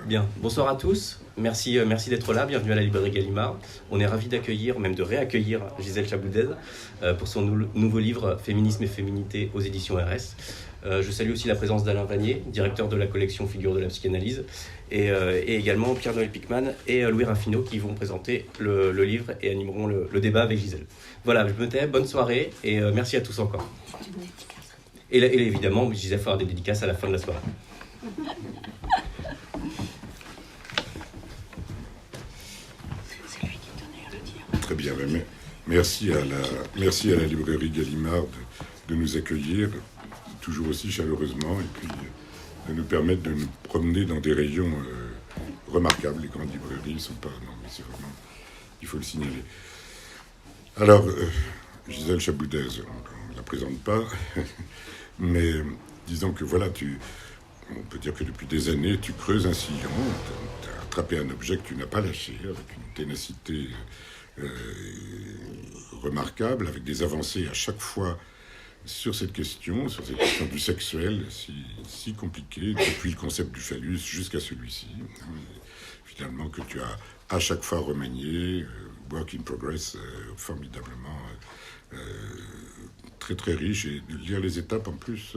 Bien, bonsoir à tous. Merci d'être là. Bienvenue à la librairie Gallimard. On est ravis d'accueillir, même de réaccueillir Gisèle Chaboudez pour son nouveau livre Féminisme et féminité aux éditions RS. Je salue aussi la présence d'Alain Vanier, directeur de la collection Figures de la psychanalyse, et également Pierre-Noël Pickman et Louis Raffineau qui vont présenter le livre et animeront le débat avec Gisèle. Voilà, je me tais, bonne soirée et merci à tous encore. Et évidemment, Gisèle fera des dédicaces à la fin de la soirée. Très bien, merci à la librairie Gallimard de nous accueillir toujours aussi chaleureusement et puis de nous permettre de nous promener dans des rayons remarquables. Les grandes librairies ne sont pas... Non, mais c'est vraiment... Il faut le signaler. Alors, Gisèle Chaboudez, on ne la présente pas, mais disons que voilà, on peut dire que depuis des années, tu creuses un sillon, tu as attrapé un objet que tu n'as pas lâché avec une ténacité remarquable, avec des avancées à chaque fois sur cette question du sexuel si compliquée, depuis le concept du phallus jusqu'à celui-ci, finalement, que tu as à chaque fois remanié, work in progress, formidablement très très riche, et de lire les étapes en plus,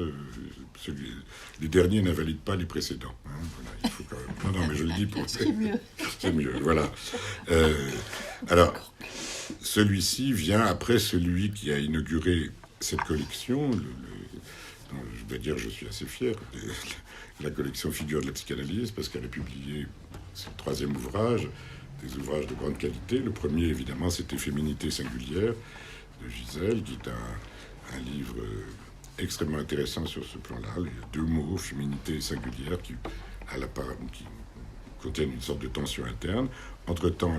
les derniers n'invalident pas les précédents. Voilà, il faut quand même... Non, mais je le dis pour... C'est mieux, voilà. Alors, celui-ci vient après celui qui a inauguré cette collection, je dois dire, je suis assez fier, la collection Figures de la psychanalyse, parce qu'elle a publié son troisième ouvrage, des ouvrages de grande qualité. Le premier, évidemment, c'était Féminité singulière, de Gisèle, qui est un livre extrêmement intéressant sur ce plan-là. Il y a deux mots, féminité et singulière, qui contiennent une sorte de tension interne. Entre-temps,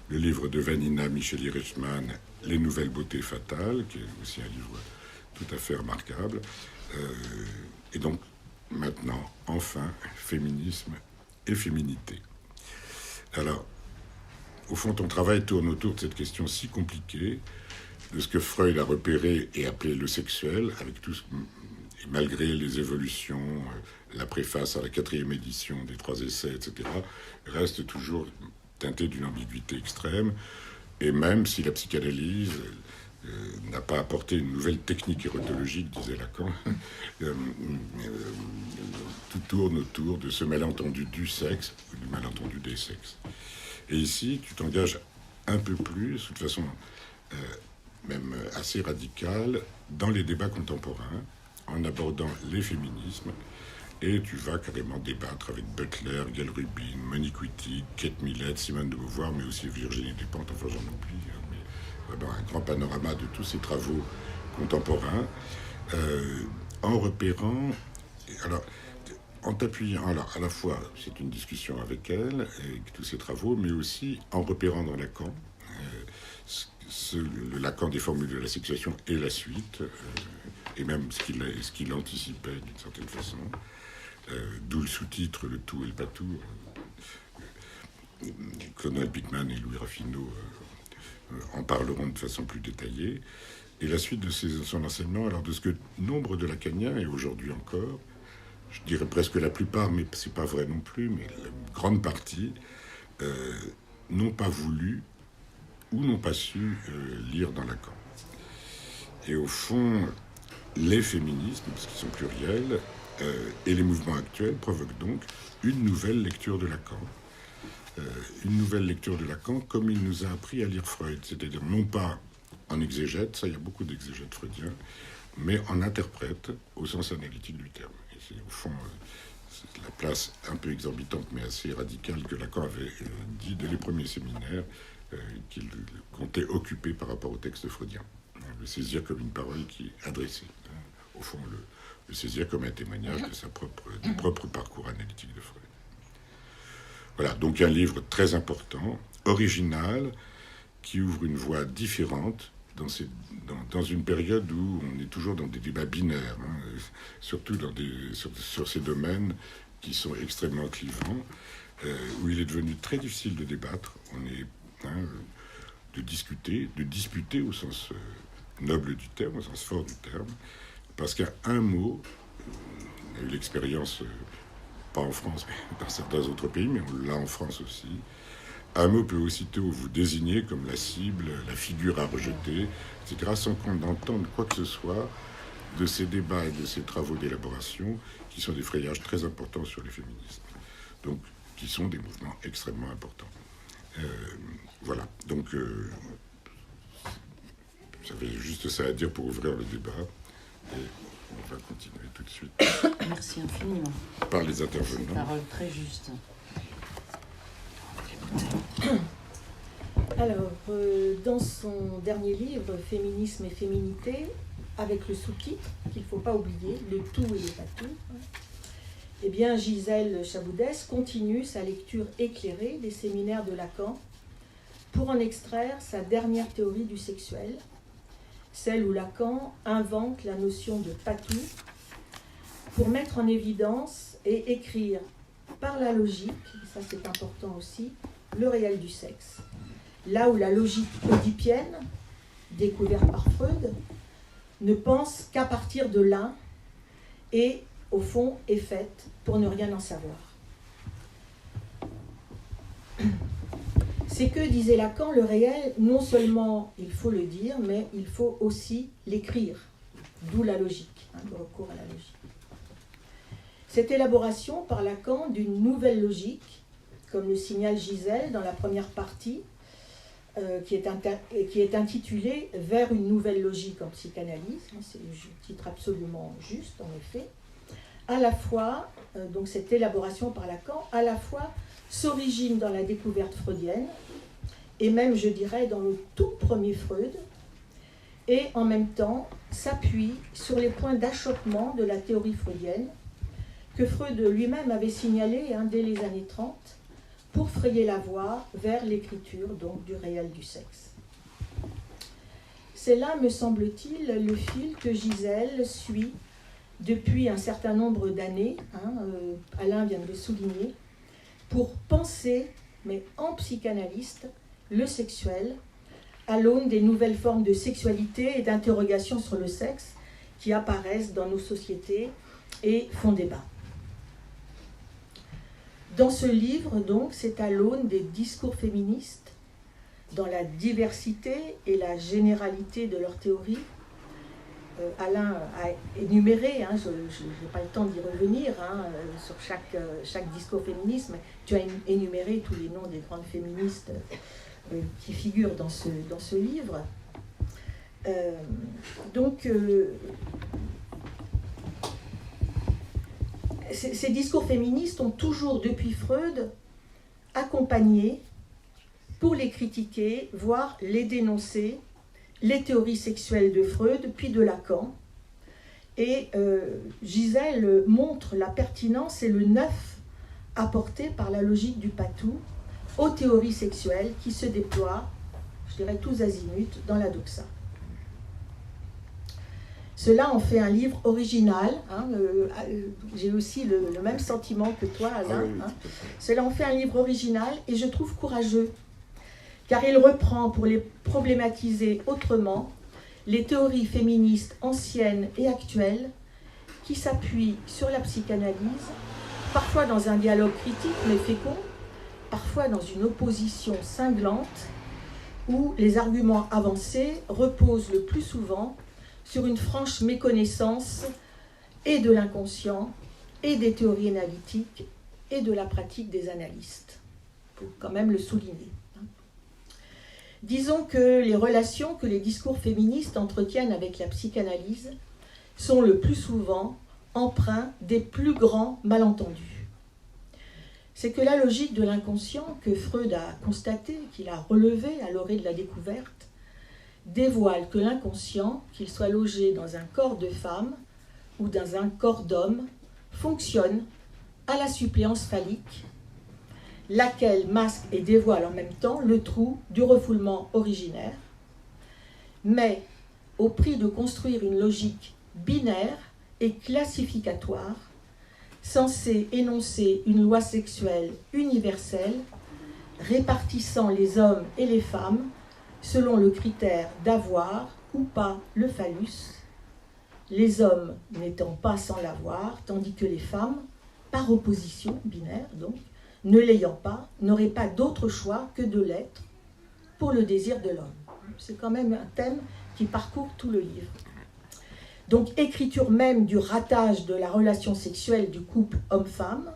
le livre de Vanina Micheli-Reichmann, Les nouvelles beautés fatales, qui est aussi un livre tout à fait remarquable. Et donc, maintenant, enfin, féminisme et féminité. Alors, au fond, ton travail tourne autour de cette question si compliquée, de ce que Freud a repéré et appelé le sexuel, avec tout et malgré les évolutions, la préface à la 4e édition des 3 essais, etc., reste toujours teinté d'une ambiguïté extrême. Et même si la psychanalyse n'a pas apporté une nouvelle technique érotologique, disait Lacan, tout tourne autour de ce malentendu du sexe ou du malentendu des sexes. Et ici, tu t'engages un peu plus, de façon même assez radicale, dans les débats contemporains, en abordant les féminismes, et tu vas carrément débattre avec Butler, Gail Rubin, Monique Wittig, Kate Millett, Simone de Beauvoir, mais aussi Virginie Despentes, enfin j'en oublie, mais vraiment un grand panorama de tous ces travaux contemporains, en repérant... Alors, en t'appuyant, alors à la fois, c'est une discussion avec elle, avec tous ses travaux, mais aussi en repérant dans Lacan, le Lacan des formules de la sexuation et la suite, et même ce qu'il anticipait d'une certaine façon, d'où le sous-titre « Le tout et le pas tout ». Pierre-Noël Pickman et Louis Raffineau en parleront de façon plus détaillée. Et la suite de son enseignement, alors de ce que nombre de lacaniens, et aujourd'hui encore, je dirais presque la plupart, mais c'est pas vrai non plus, mais la grande partie, n'ont pas voulu ou n'ont pas su lire dans Lacan. Et au fond, les féminismes, parce qu'ils sont pluriels, et les mouvements actuels provoquent donc une nouvelle lecture de Lacan. Une nouvelle lecture de Lacan comme il nous a appris à lire Freud, c'est-à-dire non pas en exégète, ça il y a beaucoup d'exégètes freudiens, mais en interprète au sens analytique du terme. Et c'est au fond c'est la place un peu exorbitante mais assez radicale que Lacan avait dit dès les premiers séminaires qu'il comptait occuper par rapport au texte freudien. Le saisir comme une parole qui est adressée. Au fond, le saisir comme un témoignage du propre parcours analytique de Freud. Voilà, donc un livre très important, original, qui ouvre une voie différente dans une période où on est toujours dans des débats binaires, surtout sur ces domaines qui sont extrêmement clivants, où il est devenu très difficile de débattre, de disputer au sens noble du terme, au sens fort du terme, parce qu'à un mot, on a eu l'expérience pas en France, mais dans certains autres pays, mais on l'a en France aussi. Un mot peut aussitôt vous désigner comme la cible, la figure à rejeter, etc., sans qu'on entende quoi que ce soit de ces débats et de ces travaux d'élaboration qui sont des freillages très importants sur les féministes. Donc, qui sont des mouvements extrêmement importants. Voilà. Donc, j'avais juste ça à dire pour ouvrir le débat. Et on va continuer tout de suite. Merci infiniment. Par les intervenants. C'est une parole très juste. Alors, dans son dernier livre, Féminisme et féminité, avec le sous-titre qu'il ne faut pas oublier, le tout et le pas tout, eh bien, Gisèle Chaboudès continue sa lecture éclairée des séminaires de Lacan pour en extraire sa dernière théorie du sexuel, celle où Lacan invente la notion de patou pour mettre en évidence et écrire par la logique, et ça c'est important aussi, le réel du sexe. Là où la logique oedipienne, découverte par Freud, ne pense qu'à partir de l'un et, au fond, est faite pour ne rien en savoir. C'est que, disait Lacan, le réel, non seulement il faut le dire, mais il faut aussi l'écrire, d'où la logique, le recours à la logique. Cette élaboration par Lacan d'une nouvelle logique, comme le signale Gisèle dans la première partie, qui est intitulée « Vers une nouvelle logique en psychanalyse », c'est le titre absolument juste en effet, à la fois, donc cette élaboration par Lacan, à la fois s'origine dans la découverte freudienne, et même je dirais dans le tout premier Freud, et en même temps s'appuie sur les points d'achoppement de la théorie freudienne, que Freud lui-même avait signalé dès les années 30, pour frayer la voie vers l'écriture donc du réel du sexe. C'est là, me semble-t-il, le fil que Gisèle suit depuis un certain nombre d'années, Alain vient de le souligner, pour penser, mais en psychanalyste, le sexuel, à l'aune des nouvelles formes de sexualité et d'interrogation sur le sexe qui apparaissent dans nos sociétés et font débat. Dans ce livre, donc, c'est à l'aune des discours féministes, dans la diversité et la généralité de leurs théories. Alain a énuméré, je n'ai pas le temps d'y revenir, sur chaque discours féministe, mais tu as énuméré tous les noms des grandes féministes qui figurent dans ce livre. Ces discours féministes ont toujours, depuis Freud, accompagné, pour les critiquer, voire les dénoncer, les théories sexuelles de Freud, puis de Lacan. Et Gisèle montre la pertinence et le neuf apporté par la logique du patou aux théories sexuelles qui se déploient, je dirais tous azimuts, dans la doxa. Cela en fait un livre original. J'ai aussi le même sentiment que toi, Alain. Cela en fait un livre original et je trouve courageux, car il reprend, pour les problématiser autrement, les théories féministes anciennes et actuelles qui s'appuient sur la psychanalyse, parfois dans un dialogue critique mais fécond, parfois dans une opposition cinglante, où les arguments avancés reposent le plus souvent sur une franche méconnaissance et de l'inconscient, et des théories analytiques, et de la pratique des analystes. Il faut quand même le souligner. Disons que les relations que les discours féministes entretiennent avec la psychanalyse sont le plus souvent empreints des plus grands malentendus. C'est que la logique de l'inconscient que Freud a constatée, qu'il a relevée à l'orée de la découverte, dévoile que l'inconscient, qu'il soit logé dans un corps de femme ou dans un corps d'homme, fonctionne à la suppléance phallique, laquelle masque et dévoile en même temps le trou du refoulement originaire, mais au prix de construire une logique binaire et classificatoire, censée énoncer une loi sexuelle universelle, répartissant les hommes et les femmes selon le critère d'avoir ou pas le phallus, les hommes n'étant pas sans l'avoir, tandis que les femmes par opposition, binaire donc, ne l'ayant pas, n'aurait pas d'autre choix que de l'être pour le désir de l'homme. C'est quand même un thème qui parcourt tout le livre. Donc, écriture même du ratage de la relation sexuelle du couple homme-femme,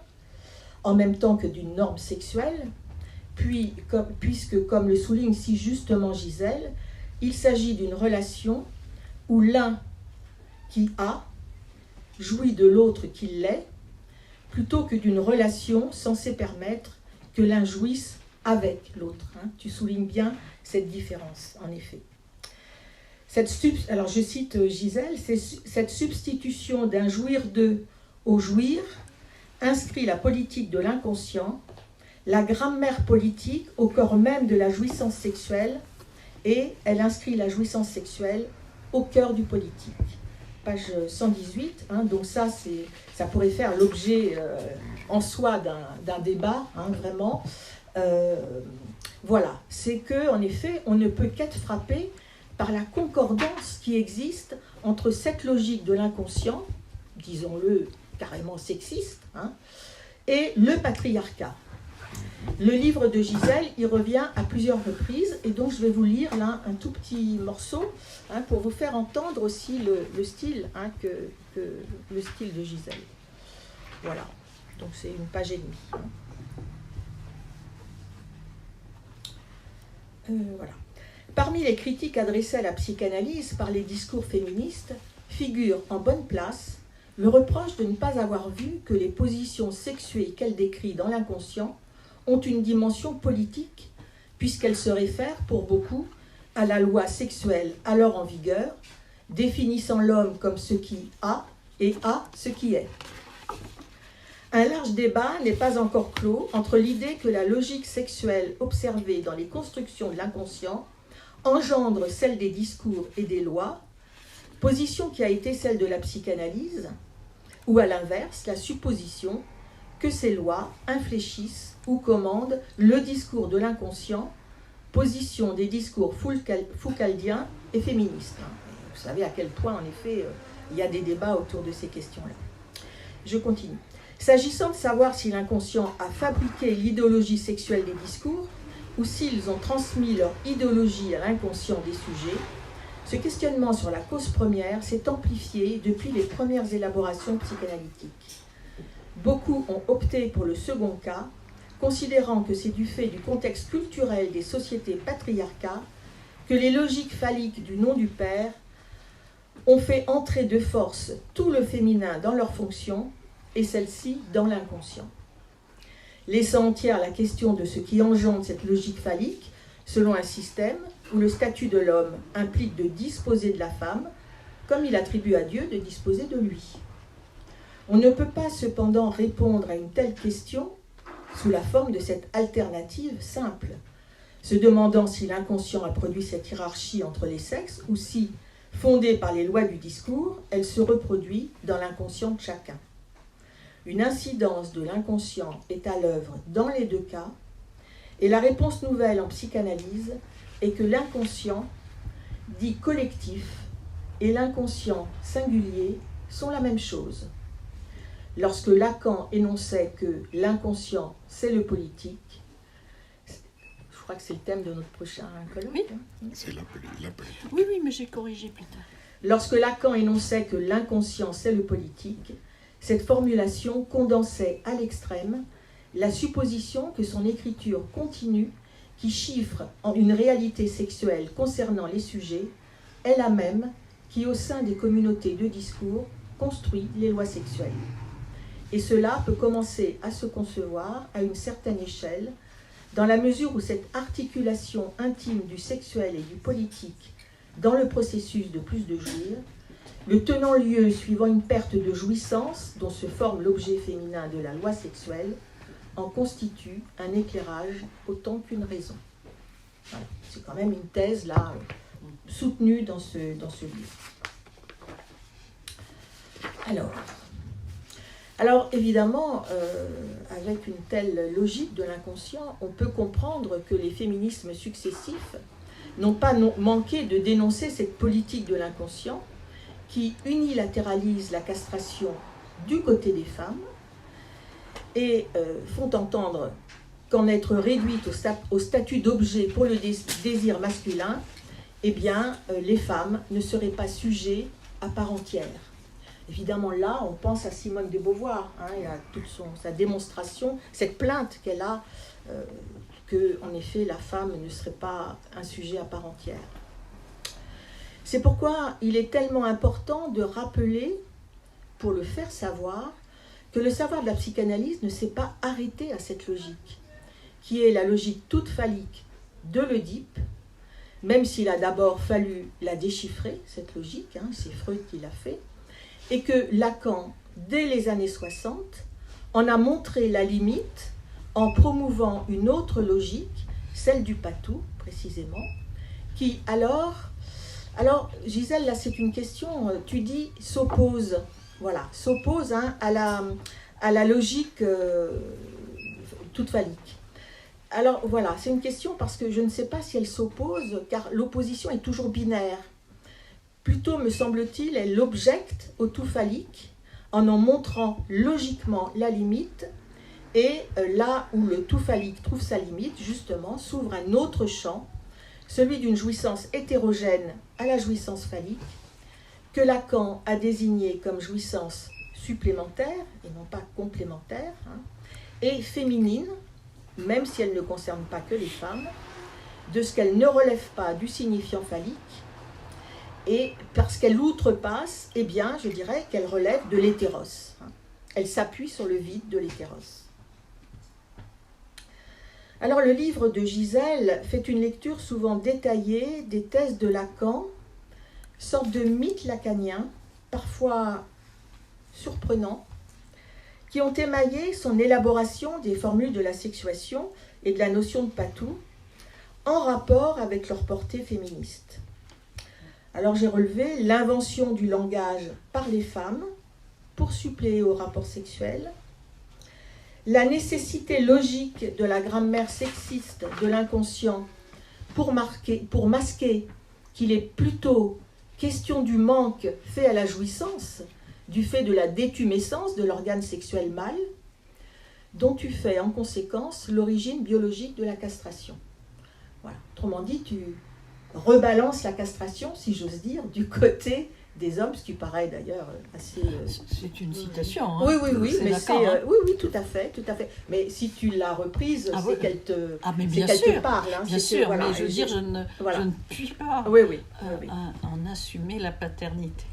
en même temps que d'une norme sexuelle, puisque, comme le souligne si justement Gisèle, il s'agit d'une relation où l'un qui a jouit de l'autre qui l'est, plutôt que d'une relation censée permettre que l'un jouisse avec l'autre. Tu soulignes bien cette différence, en effet. Alors je cite Gisèle, cette substitution d'un jouir d'eux au jouir inscrit la politique de l'inconscient, la grammaire politique au corps même de la jouissance sexuelle, et elle inscrit la jouissance sexuelle au cœur du politique. Page 118, donc ça pourrait faire l'objet en soi d'un débat, vraiment. Voilà, c'est qu'en effet, on ne peut qu'être frappé par la concordance qui existe entre cette logique de l'inconscient, disons-le carrément sexiste, et le patriarcat. Le livre de Gisèle y revient à plusieurs reprises, et donc je vais vous lire là un tout petit morceau pour vous faire entendre aussi le style, le style de Gisèle. Voilà, donc c'est une page et demie. Voilà. Parmi les critiques adressées à la psychanalyse par les discours féministes figure en bonne place le reproche de ne pas avoir vu que les positions sexuées qu'elle décrit dans l'inconscient ont une dimension politique, puisqu'elles se réfèrent pour beaucoup à la loi sexuelle alors en vigueur, définissant l'homme comme ce qui a et a ce qui est. Un large débat n'est pas encore clos entre l'idée que la logique sexuelle observée dans les constructions de l'inconscient engendre celle des discours et des lois, position qui a été celle de la psychanalyse, ou à l'inverse, la supposition que ces lois infléchissent ou commandent le discours de l'inconscient, position des discours foucaldiens et féministes. Vous savez à quel point, en effet, il y a des débats autour de ces questions-là. Je continue. S'agissant de savoir si l'inconscient a fabriqué l'idéologie sexuelle des discours, ou s'ils ont transmis leur idéologie à l'inconscient des sujets, ce questionnement sur la cause première s'est amplifié depuis les premières élaborations psychanalytiques. Beaucoup ont opté pour le second cas, considérant que c'est du fait du contexte culturel des sociétés patriarcales que les logiques phalliques du nom du père ont fait entrer de force tout le féminin dans leur fonction et celle-ci dans l'inconscient. Laissant entière la question de ce qui engendre cette logique phallique, selon un système où le statut de l'homme implique de disposer de la femme, comme il attribue à Dieu de disposer de lui. On ne peut pas cependant répondre à une telle question sous la forme de cette alternative simple, se demandant si l'inconscient a produit cette hiérarchie entre les sexes ou si, fondée par les lois du discours, elle se reproduit dans l'inconscient de chacun. Une incidence de l'inconscient est à l'œuvre dans les deux cas, et la réponse nouvelle en psychanalyse est que l'inconscient, dit collectif, et l'inconscient singulier sont la même chose. Lorsque Lacan énonçait que l'inconscient, c'est le politique, je crois que c'est le thème de notre prochain colloque. Oui. C'est la politique. Oui, mais j'ai corrigé plus tard. Lorsque Lacan énonçait que l'inconscient, c'est le politique, cette formulation condensait à l'extrême la supposition que son écriture continue, qui chiffre en une réalité sexuelle concernant les sujets, est la même qui, au sein des communautés de discours, construit les lois sexuelles. Et cela peut commencer à se concevoir à une certaine échelle, dans la mesure où cette articulation intime du sexuel et du politique dans le processus de plus de jouir, le tenant lieu suivant une perte de jouissance dont se forme l'objet féminin de la loi sexuelle, en constitue un éclairage autant qu'une raison. Voilà. C'est quand même une thèse là soutenue dans ce livre. Alors évidemment, avec une telle logique de l'inconscient, on peut comprendre que les féminismes successifs n'ont pas manqué de dénoncer cette politique de l'inconscient qui unilatéralise la castration du côté des femmes et font entendre qu'en être réduite au statut d'objet pour le désir masculin, eh bien, les femmes ne seraient pas sujets à part entière. Évidemment, là, on pense à Simone de Beauvoir, et à toute sa démonstration, cette plainte qu'elle a, que, en effet, la femme ne serait pas un sujet à part entière. C'est pourquoi il est tellement important de rappeler, pour le faire savoir, que le savoir de la psychanalyse ne s'est pas arrêté à cette logique, qui est la logique toute phallique de l'Oedipe, même s'il a d'abord fallu la déchiffrer, cette logique, c'est Freud qui l'a fait, et que Lacan, dès les années 60, en a montré la limite en promouvant une autre logique, celle du patou, précisément, qui alors Gisèle, là c'est une question, tu dis s'oppose, voilà, s'oppose à la logique toute phallique. Alors voilà, c'est une question parce que je ne sais pas si elle s'oppose, car l'opposition est toujours binaire. Plutôt, me semble-t-il, elle objecte au tout phallique en montrant logiquement la limite, et là où le tout phallique trouve sa limite, justement, s'ouvre un autre champ, celui d'une jouissance hétérogène à la jouissance phallique, que Lacan a désigné comme jouissance supplémentaire, et non pas complémentaire, et féminine, même si elle ne concerne pas que les femmes, de ce qu'elle ne relève pas du signifiant phallique, et parce qu'elle outrepasse, eh bien, je dirais qu'elle relève de l'hétéros. Elle s'appuie sur le vide de l'hétéros. Alors, le livre de Gisèle fait une lecture souvent détaillée des thèses de Lacan, sorte de mythe lacanien, parfois surprenant, qui ont émaillé son élaboration des formules de la sexuation et de la notion de patou, en rapport avec leur portée féministe. Alors j'ai relevé l'invention du langage par les femmes pour suppléer au rapport sexuel, la nécessité logique de la grammaire sexiste de l'inconscient pour masquer qu'il est plutôt question du manque fait à la jouissance, du fait de la détumescence de l'organe sexuel mâle, dont tu fais en conséquence l'origine biologique de la castration. Voilà. Autrement dit, tu rebalances la castration, si j'ose dire, du côté des hommes, ce qui paraît d'ailleurs assez... C'est une citation. Oui, c'est mais d'accord, oui, tout à fait. Mais si tu l'as reprise, c'est oui. qu'elle te, mais c'est bien qu'elle sûr, te parle. Bien sûr, voilà, mais je veux dire, je ne puis pas oui. en assumer la paternité.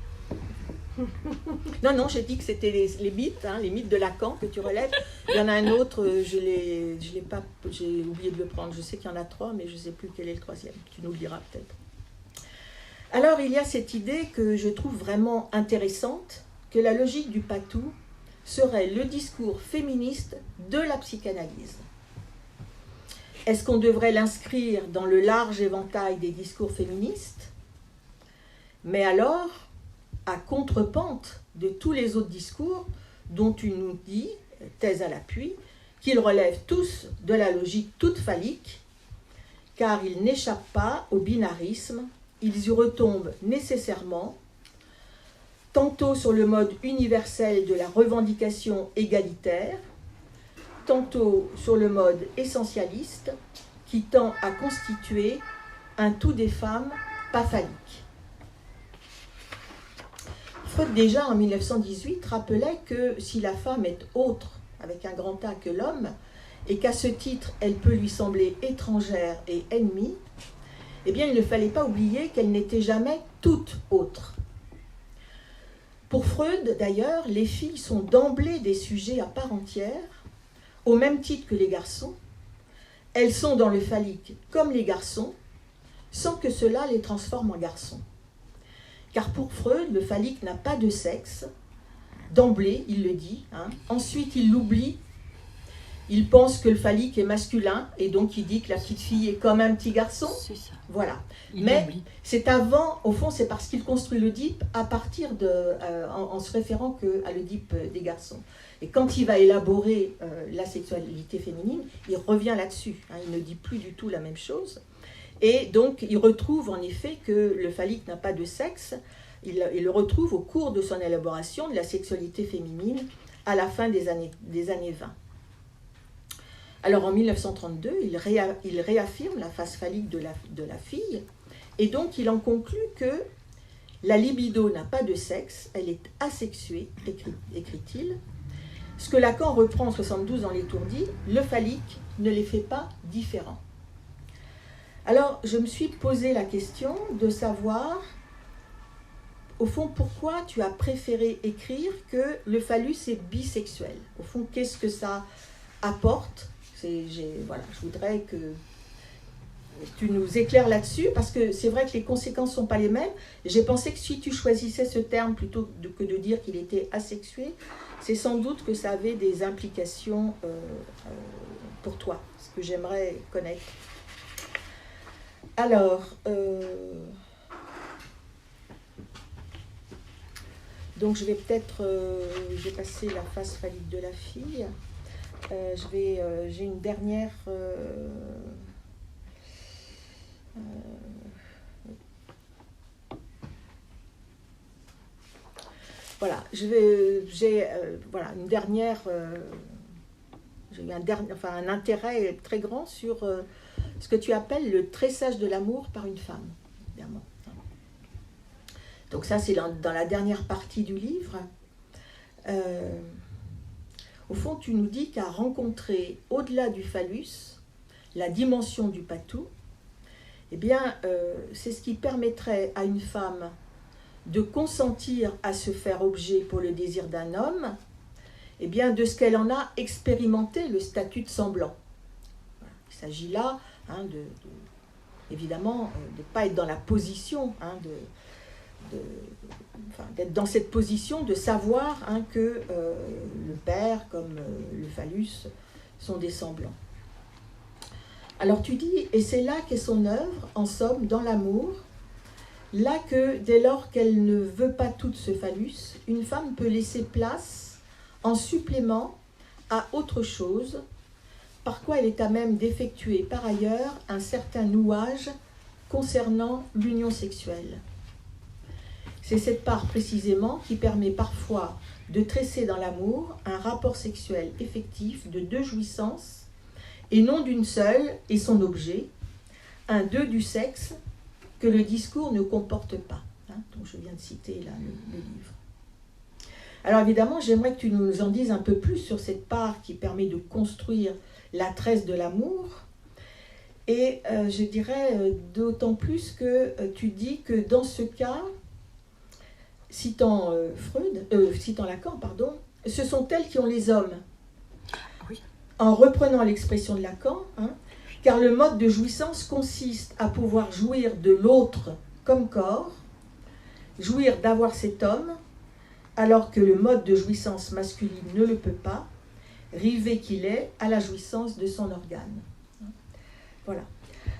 Non, j'ai dit que c'était les mythes de Lacan que tu relèves. Il y en a un autre, je l'ai pas, j'ai oublié de le prendre. Je sais qu'il y en a 3, mais je ne sais plus quel est le 3e. Tu nous le diras peut-être. Alors, il y a cette idée que je trouve vraiment intéressante, que la logique du patou serait le discours féministe de la psychanalyse. Est-ce qu'on devrait l'inscrire dans le large éventail des discours féministes? Mais alors, à contrepente de tous les autres discours dont tu nous dis, thèse à l'appui, qu'ils relèvent tous de la logique toute phallique, car ils n'échappent pas au binarisme, ils y retombent nécessairement, tantôt sur le mode universel de la revendication égalitaire, tantôt sur le mode essentialiste qui tend à constituer un tout des femmes pas phalliques. Freud, déjà en 1918, rappelait que si la femme est autre, avec un grand A, que l'homme, et qu'à ce titre, elle peut lui sembler étrangère et ennemie, eh bien, il ne fallait pas oublier qu'elle n'était jamais toute autre. Pour Freud, d'ailleurs, les filles sont d'emblée des sujets à part entière, au même titre que les garçons. Elles sont dans le phallique comme les garçons, sans que cela les transforme en garçons. Car pour Freud, le phallique n'a pas de sexe. D'emblée, il le dit. Ensuite, il l'oublie. Il pense que le phallique est masculin, et donc il dit que la petite fille est comme un petit garçon. C'est ça. Voilà. Il Mais oublie. c'est avant, au fond, c'est parce qu'il construit l'Oedipe à partir en se référant à l'Oedipe des garçons. Et quand il va élaborer la sexualité féminine, il revient là-dessus. Il ne dit plus du tout la même chose. Et donc, il retrouve en effet que le phallique n'a pas de sexe. Il le retrouve au cours de son élaboration de la sexualité féminine à la fin des années 20. Alors en 1932, il réaffirme la phase phallique de la fille, et donc il en conclut que la libido n'a pas de sexe, elle est asexuée, écrit-il. Ce que Lacan reprend en 1972 dans l'Étourdi, le phallique ne les fait pas différents. Alors je me suis posé la question de savoir, au fond, pourquoi tu as préféré écrire que le phallus est bisexuel. Au fond, qu'est-ce que ça apporte ? Voilà, je voudrais que tu nous éclaires là-dessus, parce que c'est vrai que les conséquences ne sont pas les mêmes. J'ai pensé que si tu choisissais ce terme plutôt que de dire qu'il était asexué, c'est sans doute que ça avait des implications pour toi, ce que j'aimerais connaître. Alors, donc je vais peut-être, j'ai passé la phase phallique de la fille. J'ai une dernière... voilà, voilà, une dernière... j'ai eu un intérêt très grand sur ce que tu appelles le tressage de l'amour par une femme, évidemment. Donc ça, c'est dans la dernière partie du livre. Au fond, tu nous dis qu'à rencontrer au-delà du phallus la dimension du patou, eh bien, c'est ce qui permettrait à une femme de consentir à se faire objet pour le désir d'un homme, eh bien, de ce qu'elle en a expérimenté le statut de semblant. Il s'agit là, évidemment, de ne pas être dans la position, d'être dans cette position de savoir que le père comme le phallus sont des semblants. Alors tu dis, et c'est là qu'est son œuvre, en somme, dans l'amour, là que dès lors qu'elle ne veut pas toute ce phallus, une femme peut laisser place en supplément à autre chose, par quoi elle est à même d'effectuer par ailleurs un certain nouage concernant l'union sexuelle. C'est cette part précisément qui permet parfois de tresser dans l'amour un rapport sexuel effectif de deux jouissances, et non d'une seule et son objet, un deux du sexe que le discours ne comporte pas. Donc je viens de citer là le livre. Alors évidemment, j'aimerais que tu nous en dises un peu plus sur cette part qui permet de construire la tresse de l'amour. Et je dirais d'autant plus que tu dis que dans ce cas, citant Lacan, ce sont elles qui ont les hommes. Oui. En reprenant l'expression de Lacan, car le mode de jouissance consiste à pouvoir jouir de l'autre comme corps, jouir d'avoir cet homme, alors que le mode de jouissance masculine ne le peut pas, rivé qu'il est à la jouissance de son organe. Voilà.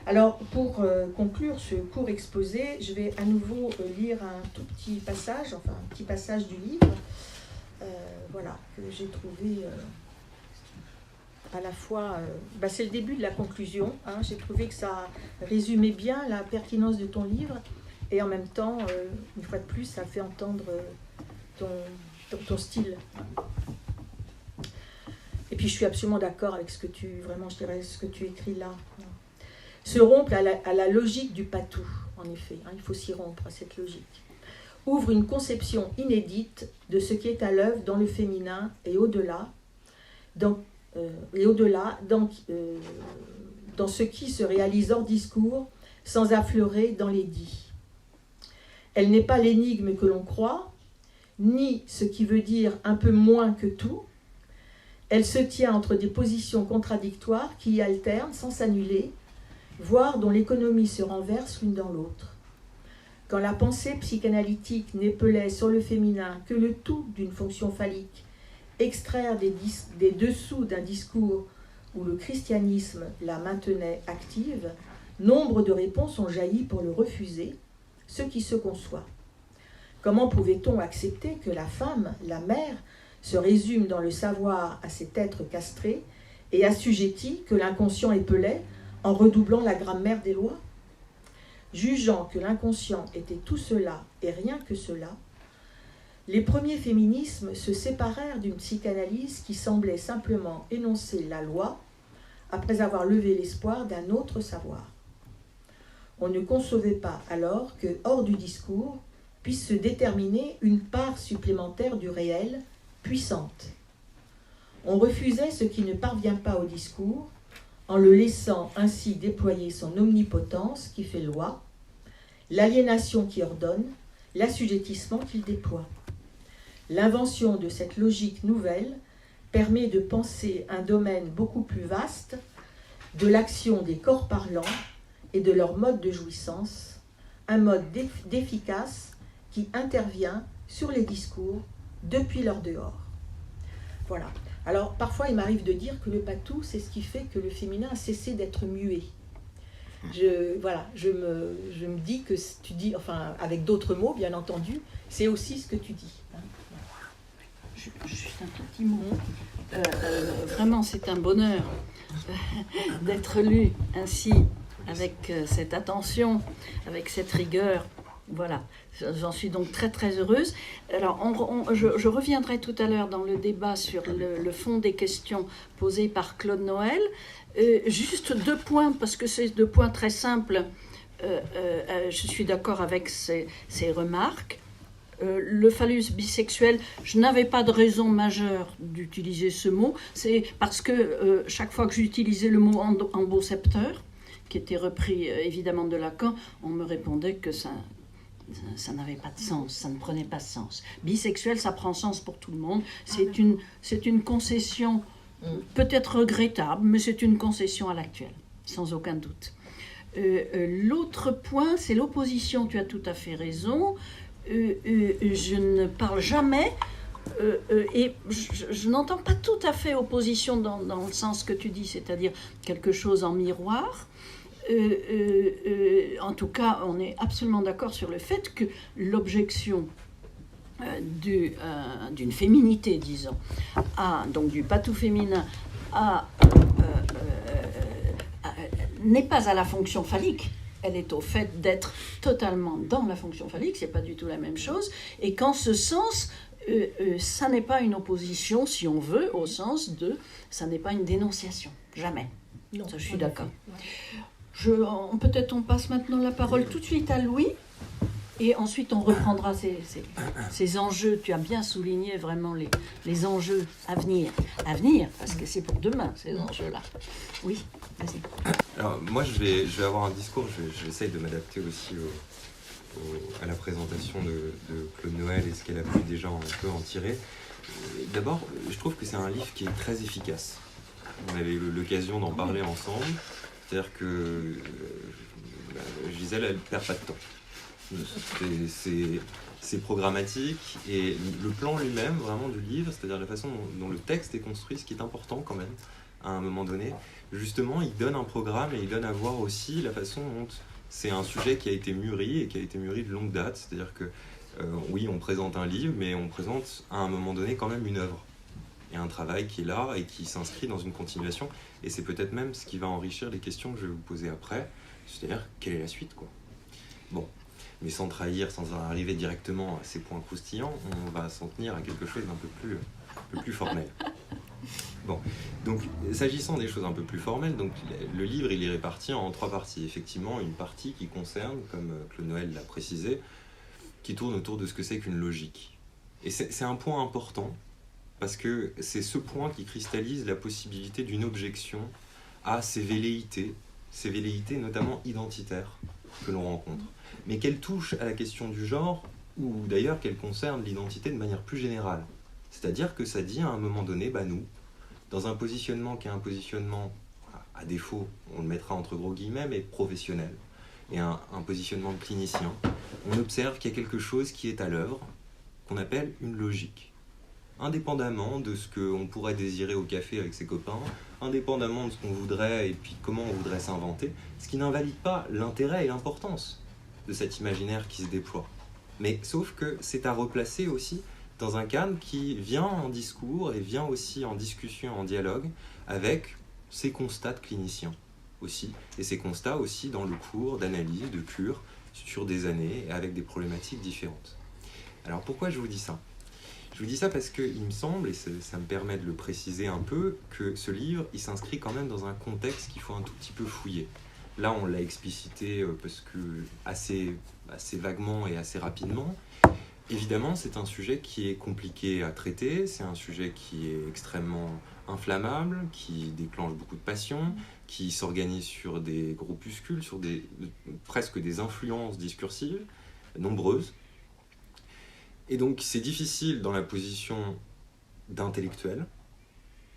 Alors, pour conclure ce court exposé, je vais à nouveau lire un tout petit passage, un petit passage du livre, voilà, que j'ai trouvé à la fois... c'est le début de la conclusion, j'ai trouvé que ça résumait bien la pertinence de ton livre, et en même temps, une fois de plus, ça fait entendre ton style. Et puis, je suis absolument d'accord avec ce que tu écris là. Se rompre à la logique du patou, en effet, il faut s'y rompre à cette logique, ouvre une conception inédite de ce qui est à l'œuvre dans le féminin et au-delà, dans ce qui se réalise hors discours, sans affleurer dans les dits. Elle n'est pas l'énigme que l'on croit, ni ce qui veut dire un peu moins que tout. Elle se tient entre des positions contradictoires qui y alternent sans s'annuler, voire dont l'économie se renverse l'une dans l'autre. Quand la pensée psychanalytique n'épelait sur le féminin que le tout d'une fonction phallique, extraire des dessous d'un discours où le christianisme la maintenait active, nombre de réponses ont jailli pour le refuser, ce qui se conçoit. Comment pouvait-on accepter que la femme, la mère, se résume dans le savoir à cet être castré et assujetti que l'inconscient épelait en redoublant la grammaire des lois? Jugeant que l'inconscient était tout cela et rien que cela, les premiers féminismes se séparèrent d'une psychanalyse qui semblait simplement énoncer la loi après avoir levé l'espoir d'un autre savoir. On ne concevait pas alors que, hors du discours, puisse se déterminer une part supplémentaire du réel, puissante. On refusait ce qui ne parvient pas au discours, en le laissant ainsi déployer son omnipotence qui fait loi, l'aliénation qui ordonne, l'assujettissement qu'il déploie. L'invention de cette logique nouvelle permet de penser un domaine beaucoup plus vaste de l'action des corps parlants et de leur mode de jouissance, un mode d'efficace qui intervient sur les discours depuis leur dehors. Voilà. Alors, parfois, il m'arrive de dire que le patou, c'est ce qui fait que le féminin a cessé d'être muet. Je me dis que tu dis, enfin, avec d'autres mots, bien entendu, c'est aussi ce que tu dis. Juste un petit mot. Vraiment, c'est un bonheur d'être lu ainsi, avec cette attention, avec cette rigueur. Voilà, j'en suis donc très très heureuse. Alors, je reviendrai tout à l'heure dans le débat sur le fond des questions posées par Claude Noël. Juste 2 points, parce que c'est 2 points très simples. Je suis d'accord avec ces remarques. Le phallus bisexuel, je n'avais pas de raison majeure d'utiliser ce mot. C'est parce que chaque fois que j'utilisais le mot ambocepteur, qui était repris évidemment de Lacan, on me répondait que ça n'avait pas de sens, ça ne prenait pas de sens. Bisexuel, ça prend sens pour tout le monde. C'est une concession peut-être regrettable, mais c'est une concession à l'actuel, sans aucun doute. L'autre point, c'est l'opposition. Tu as tout à fait raison. Je ne parle jamais et je n'entends pas tout à fait opposition dans le sens que tu dis, c'est-à-dire quelque chose en miroir. En tout cas, on est absolument d'accord sur le fait que l'objection d'une féminité, disons, donc du patou féminin, n'est pas à la fonction phallique. Elle est au fait d'être totalement dans la fonction phallique, c'est pas du tout la même chose, et qu'en ce sens, ça n'est pas une opposition, si on veut, au sens de, ça n'est pas une dénonciation, jamais. Non, ça, je suis d'accord. Peut-être on passe maintenant la parole tout de suite à Louis, et ensuite on reprendra ces enjeux. Tu as bien souligné vraiment les enjeux à venir, parce que c'est pour demain, ces enjeux-là. Oui, vas-y. Alors moi je vais avoir un discours, j'essaye de m'adapter aussi à la présentation de Claude Noël et ce qu'elle a pu déjà un peu en tirer. D'abord, je trouve que c'est un livre qui est très efficace. On avait eu l'occasion d'en parler ensemble, c'est-à-dire que Gisèle, elle ne perd pas de temps. C'est programmatique, et le plan lui-même vraiment du livre, c'est-à-dire la façon dont le texte est construit, ce qui est important quand même à un moment donné, justement il donne un programme et il donne à voir aussi la façon dont c'est un sujet qui a été mûri et qui a été mûri de longue date, c'est-à-dire que oui, on présente un livre, mais on présente à un moment donné quand même une œuvre et un travail qui est là et qui s'inscrit dans une continuation, et c'est peut-être même ce qui va enrichir les questions que je vais vous poser après, c'est-à-dire quelle est la suite, quoi. Bon, mais sans trahir, sans arriver directement à ces points croustillants, on va s'en tenir à quelque chose d'un peu plus formel. Bon, donc s'agissant des choses un peu plus formelles, donc le livre il est réparti en 3 parties. Effectivement, une partie qui concerne, comme Claude Noël l'a précisé, qui tourne autour de ce que c'est qu'une logique. Et c'est un point important, parce que c'est ce point qui cristallise la possibilité d'une objection à ces velléités notamment identitaires que l'on rencontre, mais qu'elles touchent à la question du genre, ou d'ailleurs qu'elles concernent l'identité de manière plus générale. C'est-à-dire que ça dit à un moment donné, nous, dans un positionnement qui est un positionnement, à défaut, on le mettra entre gros guillemets, mais professionnel, et un positionnement de clinicien, on observe qu'il y a quelque chose qui est à l'œuvre, qu'on appelle une logique. Indépendamment de ce qu'on pourrait désirer au café avec ses copains, indépendamment de ce qu'on voudrait et puis comment on voudrait s'inventer, ce qui n'invalide pas l'intérêt et l'importance de cet imaginaire qui se déploie. Mais sauf que c'est à replacer aussi dans un cadre qui vient en discours et vient aussi en discussion, en dialogue avec ces constats de cliniciens aussi, et ces constats aussi dans le cours d'analyse, de cure, sur des années, et avec des problématiques différentes. Alors pourquoi je vous dis ça ? Je vous dis ça parce qu'il me semble, et ça me permet de le préciser un peu, que ce livre, il s'inscrit quand même dans un contexte qu'il faut un tout petit peu fouiller. Là, on l'a explicité parce que assez vaguement et assez rapidement. Évidemment, c'est un sujet qui est compliqué à traiter, c'est un sujet qui est extrêmement inflammable, qui déclenche beaucoup de passion, qui s'organise sur des groupuscules, sur presque des influences discursives nombreuses. Et donc, c'est difficile dans la position d'intellectuel,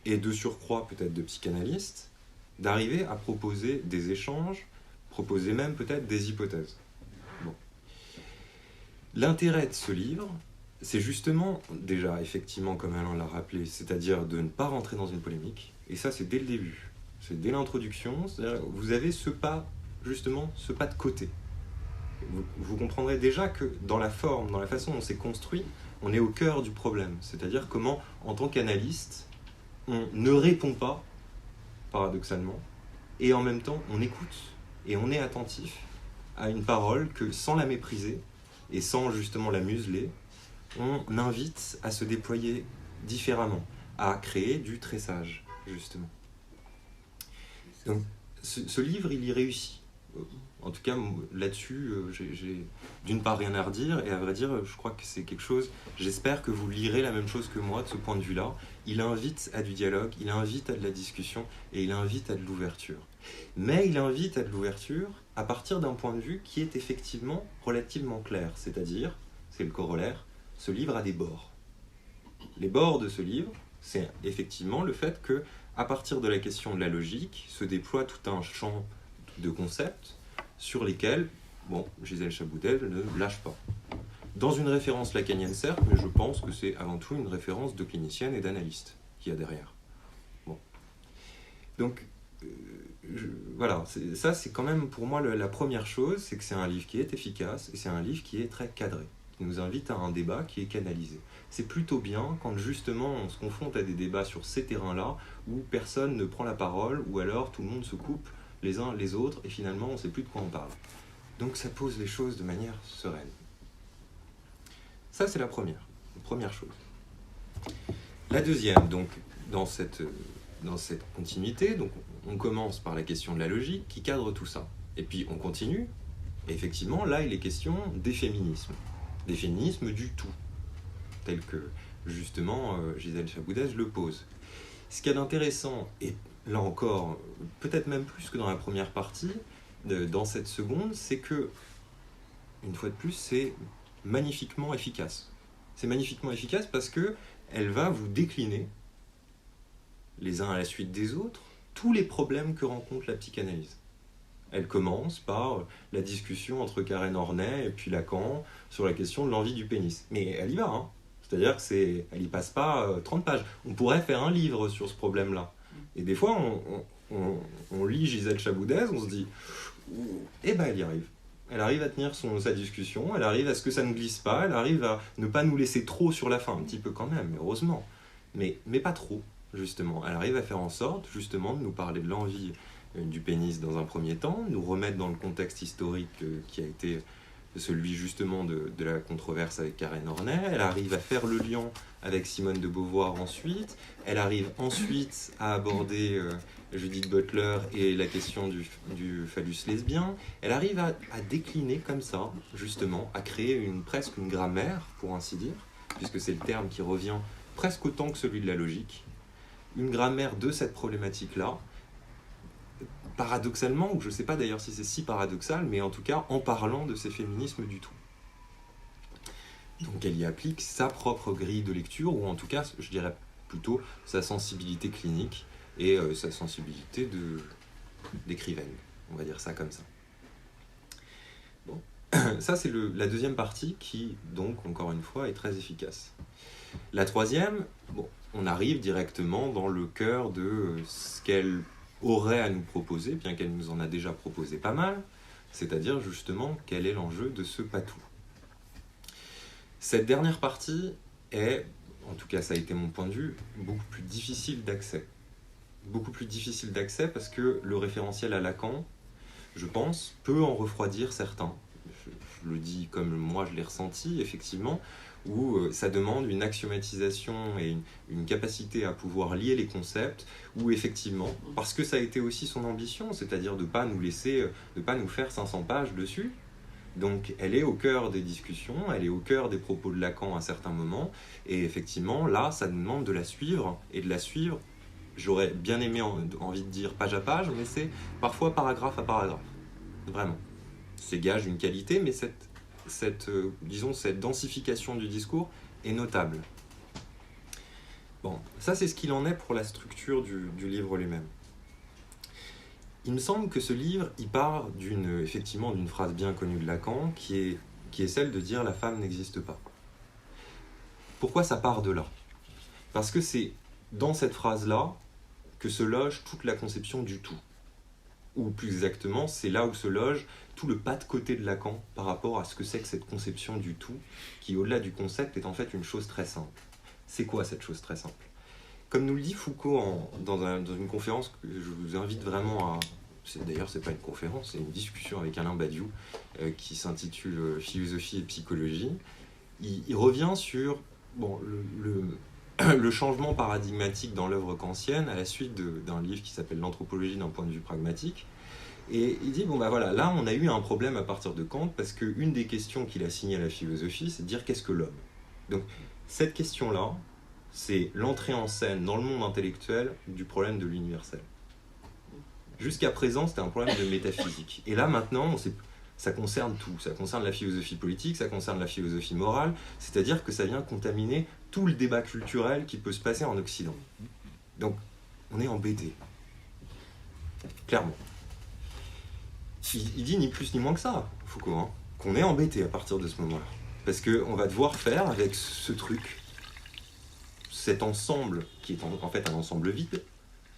et de surcroît peut-être de psychanalyste, d'arriver à proposer des échanges, proposer même peut-être des hypothèses. Bon. L'intérêt de ce livre, c'est justement, déjà effectivement comme Alain l'a rappelé, c'est-à-dire de ne pas rentrer dans une polémique, et ça c'est dès le début, c'est dès l'introduction, c'est-à-dire vous avez ce pas de côté. Vous comprendrez déjà que dans la forme, dans la façon dont c'est construit, on est au cœur du problème. C'est-à-dire comment, en tant qu'analyste, on ne répond pas, paradoxalement, et en même temps, on écoute et on est attentif à une parole que, sans la mépriser et sans justement la museler, on invite à se déployer différemment, à créer du tressage, justement. Donc, ce livre, il y réussit. En tout cas, là-dessus, j'ai d'une part rien à redire, et à vrai dire, je crois que c'est quelque chose, j'espère que vous lirez la même chose que moi de ce point de vue-là. Il invite à du dialogue, il invite à de la discussion, et il invite à de l'ouverture. Mais il invite à de l'ouverture à partir d'un point de vue qui est effectivement relativement clair, c'est-à-dire, c'est le corollaire, ce livre a des bords. Les bords de ce livre, c'est effectivement le fait que, à partir de la question de la logique, se déploie tout un champ de concepts sur lesquels, Gisèle Chaboudez ne lâche pas. Dans une référence lacanienne, certes, mais je pense que c'est avant tout une référence de clinicienne et d'analyste qu'il y a derrière. Bon. Donc, voilà, ça c'est quand même pour moi la première chose, c'est que c'est un livre qui est efficace et c'est un livre qui est très cadré, qui nous invite à un débat qui est canalisé. C'est plutôt bien quand justement on se confronte à des débats sur ces terrains-là où personne ne prend la parole ou alors tout le monde se coupe les uns les autres, et finalement on ne sait plus de quoi on parle. Donc ça pose les choses de manière sereine. Ça c'est la première chose. La deuxième, donc, dans cette continuité, donc, on commence par la question de la logique qui cadre tout ça. Et puis on continue, et effectivement là il est question des féminismes du tout, tel que justement Gisèle Chaboudez le pose. Ce qu'il y a d'intéressant, et là encore, peut-être même plus que dans la première partie, dans cette seconde, c'est que, une fois de plus, c'est magnifiquement efficace. C'est magnifiquement efficace parce qu'elle va vous décliner, les uns à la suite des autres, tous les problèmes que rencontre la psychanalyse. Elle commence par la discussion entre Karen Horney et puis Lacan sur la question de l'envie du pénis. Mais elle y va, hein. C'est-à-dire qu'elle y passe pas 30 pages. On pourrait faire un livre sur ce problème-là. Et des fois, on lit Gisèle Chaboudez, on se dit, eh ben elle y arrive. Elle arrive à tenir sa discussion, elle arrive à ce que ça ne glisse pas, elle arrive à ne pas nous laisser trop sur la fin, un petit peu quand même, heureusement. Mais pas trop, justement. Elle arrive à faire en sorte, justement, de nous parler de l'envie du pénis dans un premier temps, nous remettre dans le contexte historique qui a été celui justement de la controverse avec Karen Horney. Elle arrive à faire le lien avec Simone de Beauvoir ensuite. Elle arrive ensuite à aborder Judith Butler et la question du phallus lesbien. Elle arrive à décliner comme ça, justement, à créer presque une grammaire, pour ainsi dire, puisque c'est le terme qui revient presque autant que celui de la logique. Une grammaire de cette problématique-là, paradoxalement, ou je ne sais pas d'ailleurs si c'est si paradoxal, mais en tout cas en parlant de ces féminismes du tout. Donc elle y applique sa propre grille de lecture, ou en tout cas, je dirais plutôt sa sensibilité clinique et sa sensibilité d'écrivaine, on va dire ça comme ça. Bon. Ça c'est la deuxième partie qui, donc, encore une fois, est très efficace. La troisième, on arrive directement dans le cœur de ce qu'elle aurait à nous proposer, bien qu'elle nous en a déjà proposé pas mal, c'est-à-dire justement quel est l'enjeu de ce patou. Cette dernière partie est, en tout cas ça a été mon point de vue, beaucoup plus difficile d'accès. Beaucoup plus difficile d'accès parce que le référentiel à Lacan, je pense, peut en refroidir certains. Je le dis comme moi je l'ai ressenti, effectivement, où ça demande une axiomatisation et une capacité à pouvoir lier les concepts, où effectivement, parce que ça a été aussi son ambition, c'est-à-dire de ne pas nous laisser, de pas nous faire 500 pages dessus. Donc elle est au cœur des discussions, elle est au cœur des propos de Lacan à certains moments, et effectivement là ça nous demande de la suivre, et de la suivre, j'aurais bien aimé envie de dire page à page, mais c'est parfois paragraphe à paragraphe, vraiment. C'est gage d'une qualité, mais cette densification du discours est notable. Bon, ça c'est ce qu'il en est pour la structure du livre lui-même. Il me semble que ce livre, il part effectivement d'une phrase bien connue de Lacan, qui est celle de dire « la femme n'existe pas ». Pourquoi ça part de là? Parce que c'est dans cette phrase-là que se loge toute la conception du tout. Ou plus exactement, c'est là où se loge tout le pas de côté de Lacan par rapport à ce que c'est que cette conception du tout, qui au-delà du concept est en fait une chose très simple. C'est quoi cette chose très simple? Comme nous le dit Foucault dans une conférence que je vous invite vraiment à... D'ailleurs, c'est pas une conférence, c'est une discussion avec Alain Badiou qui s'intitule « Philosophie et psychologie ». Il revient sur le changement paradigmatique dans l'œuvre kantienne à la suite d'un livre qui s'appelle « L'anthropologie d'un point de vue pragmatique ». Et il dit, là on a eu un problème à partir de Kant parce qu'une des questions qu'il a signées à la philosophie, c'est de dire qu'est-ce que l'homme. Donc cette question-là, c'est l'entrée en scène dans le monde intellectuel du problème de l'universel. Jusqu'à présent, c'était un problème de métaphysique. Et là, maintenant, ça concerne tout. Ça concerne la philosophie politique, ça concerne la philosophie morale, c'est-à-dire que ça vient contaminer tout le débat culturel qui peut se passer en Occident. Donc, on est embêté. Clairement. Il dit ni plus ni moins que ça, Foucault, qu'on est embêté à partir de ce moment-là. Parce qu'on va devoir faire avec ce truc, cet ensemble qui est en fait un ensemble vide,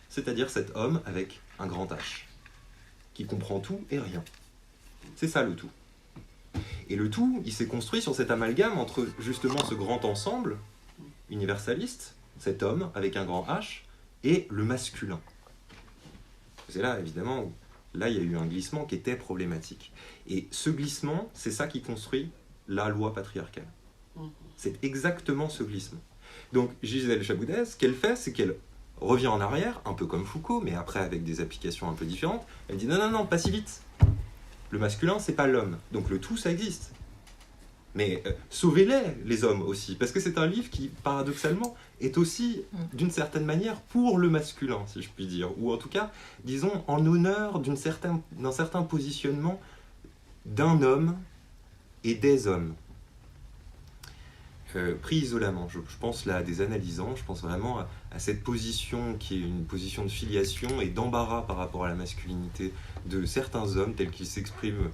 c'est-à-dire cet homme avec un grand H, qui comprend tout et rien. C'est ça le tout. Et le tout, il s'est construit sur cet amalgame entre justement ce grand ensemble universaliste, cet homme avec un grand H, et le masculin. C'est là, évidemment, où là, il y a eu un glissement qui était problématique. Et ce glissement, c'est ça qui construit la loi patriarcale. C'est exactement ce glissement. Donc, Gisèle Chaboudez, ce qu'elle fait, c'est qu'elle revient en arrière, un peu comme Foucault, mais après avec des applications un peu différentes. Elle dit non, pas si vite. Le masculin, c'est pas l'homme. Donc le tout, ça existe. Mais sauvez-les hommes aussi, parce que c'est un livre qui, paradoxalement, est aussi, d'une certaine manière, pour le masculin, si je puis dire. Ou en tout cas, disons, en honneur d'un certain positionnement d'un homme et des hommes. Pris isolément, je pense là à des analysants, je pense vraiment à cette position qui est une position de filiation et d'embarras par rapport à la masculinité de certains hommes tels qu'ils s'expriment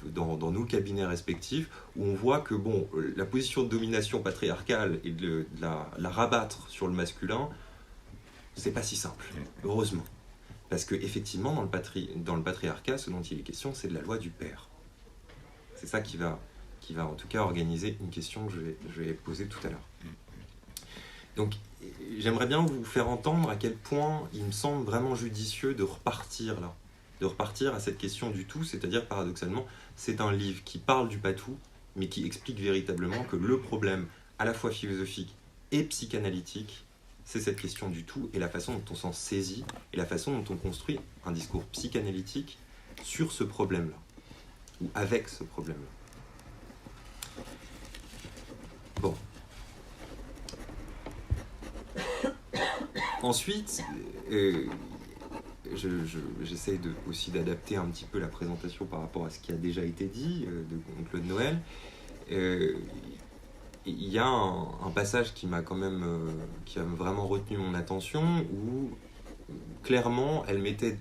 dans nos cabinets respectifs, où on voit que la position de domination patriarcale et de la rabattre sur le masculin, c'est pas si simple, heureusement. Parce qu'effectivement, dans le patriarcat, ce dont il est question, c'est de la loi du père. C'est ça qui va en tout cas organiser une question que je vais poser tout à l'heure. Donc, j'aimerais bien vous faire entendre à quel point il me semble vraiment judicieux de repartir là, de repartir à cette question du tout, c'est-à-dire paradoxalement, c'est un livre qui parle du pas tout, mais qui explique véritablement que le problème à la fois philosophique et psychanalytique, c'est cette question du tout et la façon dont on s'en saisit et la façon dont on construit un discours psychanalytique sur ce problème-là, ou avec ce problème-là. Bon. Ensuite, j'essaye aussi d'adapter un petit peu la présentation par rapport à ce qui a déjà été dit de Claude Noël. Il y a un passage qui m'a quand même qui a vraiment retenu mon attention, où clairement elle mettait,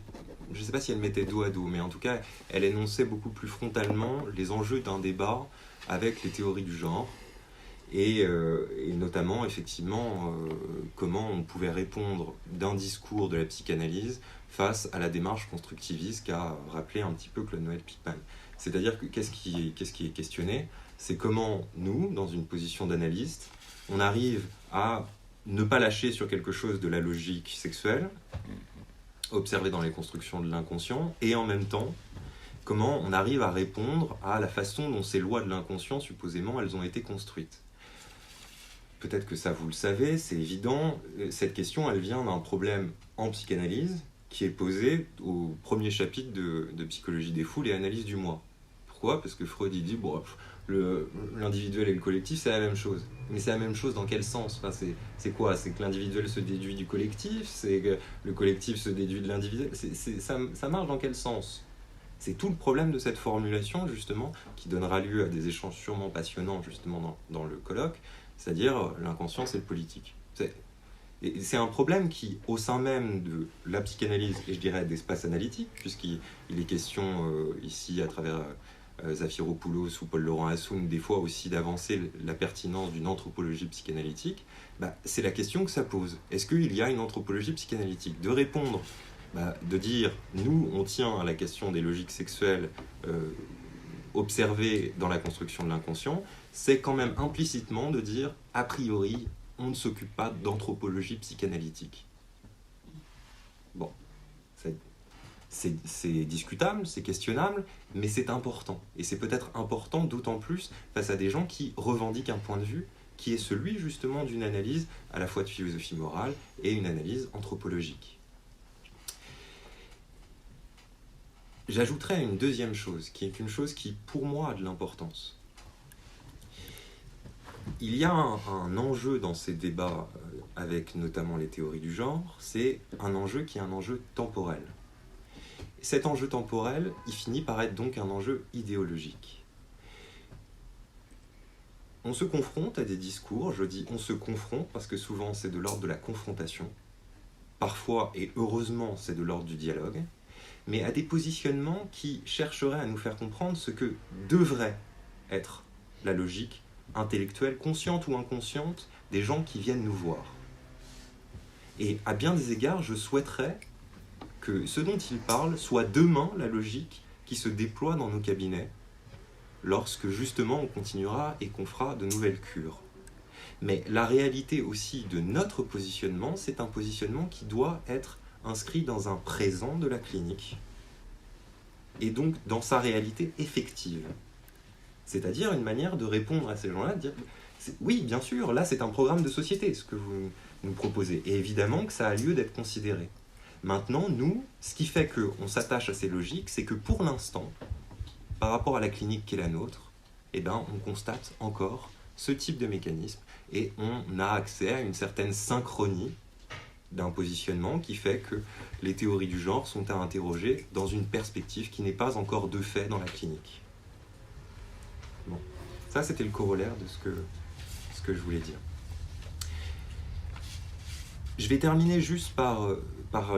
je ne sais pas si elle mettait dos à dos, mais en tout cas elle énonçait beaucoup plus frontalement les enjeux d'un débat avec les théories du genre. Et notamment, effectivement, comment on pouvait répondre d'un discours de la psychanalyse face à la démarche constructiviste qu'a rappelé un petit peu Claude Noël Pickman. C'est-à-dire que qu'est-ce qui est questionné ? C'est comment nous, dans une position d'analyste, on arrive à ne pas lâcher sur quelque chose de la logique sexuelle, observé dans les constructions de l'inconscient, et en même temps, comment on arrive à répondre à la façon dont ces lois de l'inconscient, supposément, elles ont été construites. peut-être que ça vous le savez, c'est évident, cette question elle vient d'un problème en psychanalyse qui est posé au premier chapitre de Psychologie des foules et Analyse du moi. Pourquoi ? Parce que Freud il dit bon, l'individuel et le collectif c'est la même chose. Mais c'est la même chose dans quel sens ? Enfin, c'est quoi ? C'est que l'individuel se déduit du collectif ? C'est que le collectif se déduit de l'individuel ? Ça marche dans quel sens ? C'est tout le problème de cette formulation, justement, qui donnera lieu à des échanges sûrement passionnants, justement, dans le colloque, c'est-à-dire l'inconscient, c'est le politique. C'est un problème qui, au sein même de la psychanalyse, et je dirais d'espace analytique, puisqu'il est question ici, à travers Zafiropoulos ou Paul-Laurent Assoun, des fois aussi d'avancer la pertinence d'une anthropologie psychanalytique, c'est la question que ça pose. Est-ce qu'il y a une anthropologie psychanalytique ? De répondre, de dire, nous, on tient à la question des logiques sexuelles observées dans la construction de l'inconscient, c'est quand même implicitement de dire, a priori, on ne s'occupe pas d'anthropologie psychanalytique. Bon, c'est discutable, c'est questionnable, mais c'est important. Et c'est peut-être important d'autant plus face à des gens qui revendiquent un point de vue qui est celui justement d'une analyse à la fois de philosophie morale et une analyse anthropologique. J'ajouterais une deuxième chose, qui est une chose qui, pour moi, a de l'importance. Il y a un enjeu dans ces débats, avec notamment les théories du genre, c'est un enjeu qui est un enjeu temporel. Cet enjeu temporel, il finit par être donc un enjeu idéologique. On se confronte à des discours, je dis on se confronte parce que souvent c'est de l'ordre de la confrontation, parfois et heureusement c'est de l'ordre du dialogue, mais à des positionnements qui chercheraient à nous faire comprendre ce que devrait être la logique intellectuelle, consciente ou inconsciente, des gens qui viennent nous voir. Et à bien des égards, je souhaiterais que ce dont ils parlent soit demain la logique qui se déploie dans nos cabinets, lorsque justement on continuera et qu'on fera de nouvelles cures. Mais la réalité aussi de notre positionnement, c'est un positionnement qui doit être inscrit dans un présent de la clinique, et donc dans sa réalité effective. C'est-à-dire une manière de répondre à ces gens-là, de dire oui, bien sûr, là c'est un programme de société, ce que vous nous proposez, et évidemment que ça a lieu d'être considéré. Maintenant, nous, ce qui fait qu'on s'attache à ces logiques, c'est que pour l'instant, par rapport à la clinique qui est la nôtre, on constate encore ce type de mécanisme, et on a accès à une certaine synchronie d'un positionnement qui fait que les théories du genre sont à interroger dans une perspective qui n'est pas encore de fait dans la clinique. Bon, ça c'était le corollaire de ce que je voulais dire. Je vais terminer juste par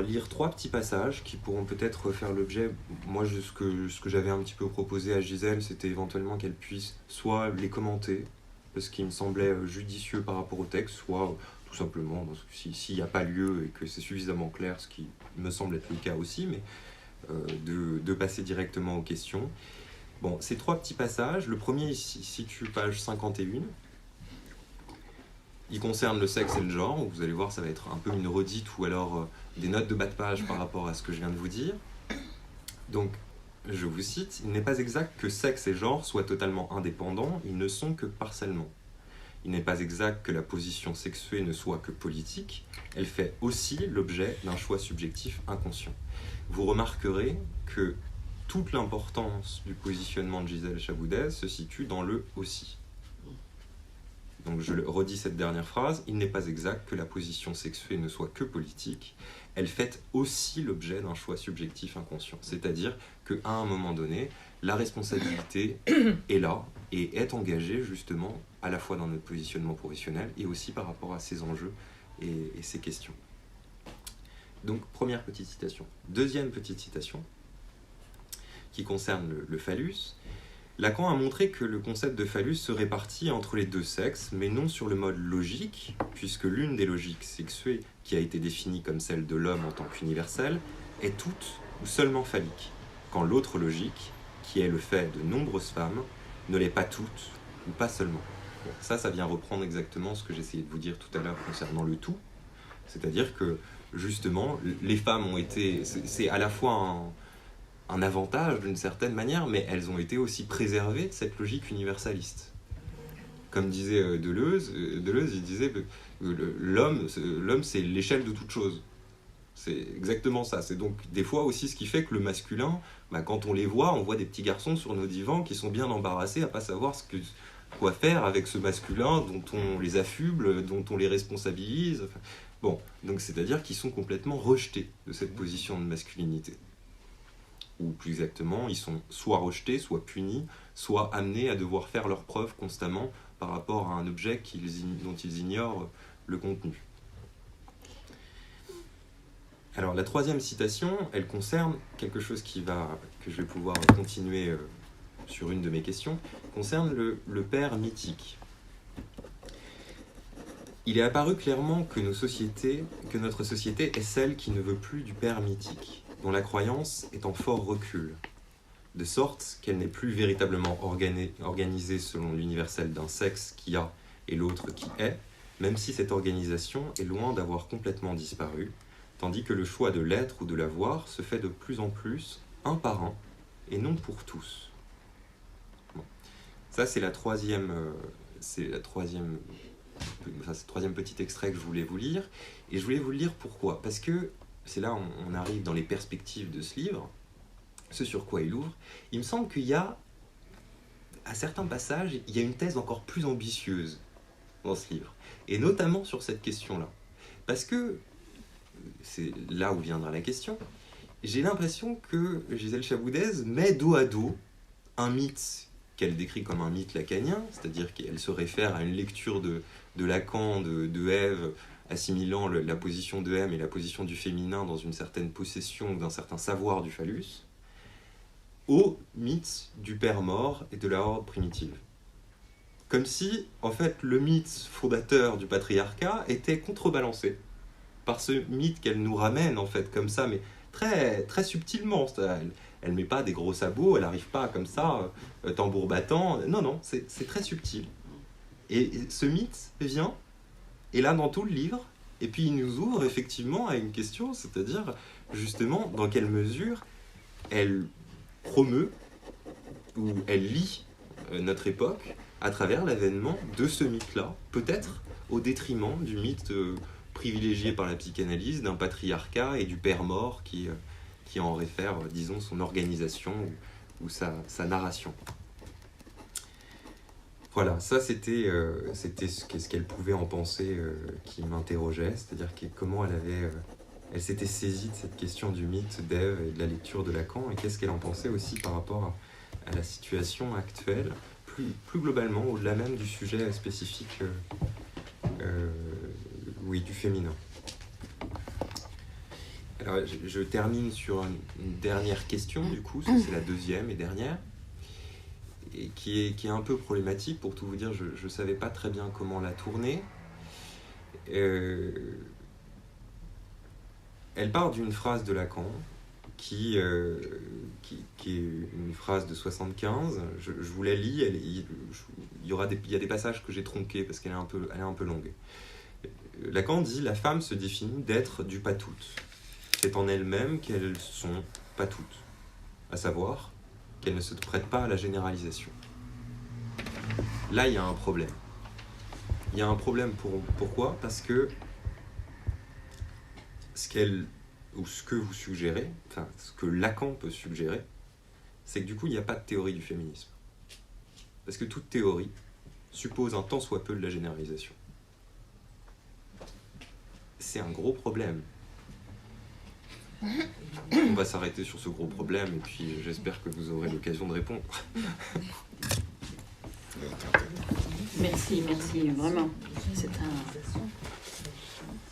lire 3 petits passages qui pourront peut-être faire l'objet. Moi, ce que j'avais un petit peu proposé à Gisèle, c'était éventuellement qu'elle puisse soit les commenter, parce qu'il me semblait judicieux par rapport au texte, soit tout simplement, s'il n'y a pas lieu et que c'est suffisamment clair, ce qui me semble être le cas aussi, mais de passer directement aux questions. Bon, ces 3 petits passages, le premier il situe page 51. Il concerne le sexe et le genre. Vous allez voir, ça va être un peu une redite ou alors des notes de bas de page par rapport à ce que je viens de vous dire. Donc, je vous cite, « Il n'est pas exact que sexe et genre soient totalement indépendants, ils ne sont que partiellement. Il n'est pas exact que la position sexuée ne soit que politique, elle fait aussi l'objet d'un choix subjectif inconscient. » Vous remarquerez que toute l'importance du positionnement de Gisèle Chaboudez se situe dans le « aussi ». Donc je redis cette dernière phrase, « Il n'est pas exact que la position sexuée ne soit que politique, elle fait aussi l'objet d'un choix subjectif inconscient. » C'est-à-dire qu'à un moment donné, la responsabilité est là et est engagée justement à la fois dans notre positionnement professionnel et aussi par rapport à ces enjeux et ces questions. Donc première petite citation. Deuxième petite citation qui concerne le phallus. Lacan a montré que le concept de phallus se répartit entre les deux sexes, mais non sur le mode logique, puisque l'une des logiques sexuées, qui a été définie comme celle de l'homme en tant qu'universelle, est toute ou seulement phallique, quand l'autre logique, qui est le fait de nombreuses femmes, ne l'est pas toute ou pas seulement. Bon, ça vient reprendre exactement ce que j'essayais de vous dire tout à l'heure concernant le tout, c'est-à-dire que justement, les femmes ont été... C'est à la fois un avantage d'une certaine manière, mais elles ont été aussi préservées de cette logique universaliste. Comme disait Deleuze, il disait que l'homme, c'est l'échelle de toute chose. C'est exactement ça. C'est donc des fois aussi ce qui fait que le masculin, quand on les voit, on voit des petits garçons sur nos divans qui sont bien embarrassés à pas savoir quoi faire avec ce masculin dont on les affuble, dont on les responsabilise. Enfin, bon, donc c'est-à-dire qu'ils sont complètement rejetés de cette position de masculinité. Ou plus exactement, ils sont soit rejetés, soit punis, soit amenés à devoir faire leurs preuves constamment par rapport à un objet dont ils ignorent le contenu. Alors la troisième citation, elle concerne quelque chose que je vais pouvoir continuer sur une de mes questions, concerne le père mythique. Il est apparu clairement que notre société est celle qui ne veut plus du père mythique, dont la croyance est en fort recul, de sorte qu'elle n'est plus véritablement organisée selon l'universel d'un sexe qui a et l'autre qui est, même si cette organisation est loin d'avoir complètement disparu, tandis que le choix de l'être ou de l'avoir se fait de plus en plus un par un, et non pour tous. Bon. Ça, c'est le troisième petit extrait que je voulais vous lire. Et je voulais vous le lire pourquoi ? Parce que c'est là on arrive dans les perspectives de ce livre, ce sur quoi il ouvre. Il me semble qu'il y a, à certains passages, il y a une thèse encore plus ambitieuse dans ce livre. Et notamment sur cette question-là. Parce que, c'est là où viendra la question, j'ai l'impression que Gisèle Chaboudez met dos à dos un mythe qu'elle décrit comme un mythe lacanien, c'est-à-dire qu'elle se réfère à une lecture de Lacan, de Ève, assimilant la position de M et la position du féminin dans une certaine possession, d'un certain savoir du phallus, au mythe du père mort et de la horde primitive. Comme si, en fait, le mythe fondateur du patriarcat était contrebalancé par ce mythe qu'elle nous ramène, en fait, comme ça, mais très, très subtilement. Elle met pas des gros sabots, elle n'arrive pas comme ça, tambour battant. Non, c'est très subtil. Et ce mythe vient, et là, dans tout le livre, et puis il nous ouvre effectivement à une question, c'est-à-dire, justement, dans quelle mesure elle promeut, ou elle lie notre époque à travers l'avènement de ce mythe-là, peut-être au détriment du mythe privilégié par la psychanalyse, d'un patriarcat et du père mort qui en réfère, disons, son organisation ou sa narration. Voilà, ça c'était ce qu'elle pouvait en penser qui m'interrogeait, c'est-à-dire comment elle s'était saisie de cette question du mythe d'Ève et de la lecture de Lacan, et qu'est-ce qu'elle en pensait aussi par rapport à la situation actuelle, plus globalement, au-delà même du sujet spécifique du féminin. Alors, je termine sur une dernière question, du coup, c'est la deuxième et dernière, et qui est un peu problématique, pour tout vous dire, je ne savais pas très bien comment la tourner. Elle part d'une phrase de Lacan, qui est une phrase de 75, je vous la lis, il y a des passages que j'ai tronqués parce qu'elle est un peu longue. Lacan dit « La femme se définit d'être du pas toutes. C'est en elle-même qu'elles sont pas toutes, à savoir qu'elles ne se prêtent pas à la généralisation. » Là, il y a un problème. Il y a un problème pourquoi ? Parce que ce que vous suggérez, enfin ce que Lacan peut suggérer, c'est que du coup, il n'y a pas de théorie du féminisme. Parce que toute théorie suppose un tant soit peu de la généralisation. C'est un gros problème. On va s'arrêter sur ce gros problème et puis j'espère que vous aurez l'occasion de répondre. Merci, vraiment. C'est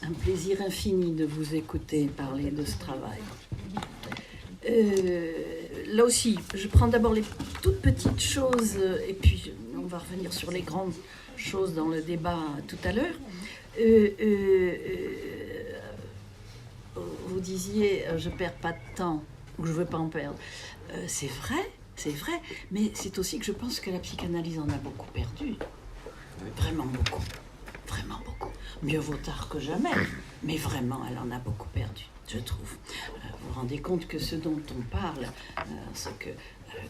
un plaisir infini de vous écouter parler de ce travail. Là aussi, je prends d'abord les toutes petites choses et puis on va revenir sur les grandes choses dans le débat tout à l'heure. Vous disiez je perds pas de temps ou je veux pas en perdre. C'est vrai, mais c'est aussi que je pense que la psychanalyse en a beaucoup perdu. Vraiment beaucoup. Mieux vaut tard que jamais, mais vraiment elle en a beaucoup perdu, je trouve. Vous vous rendez compte que ce dont on parle, ce que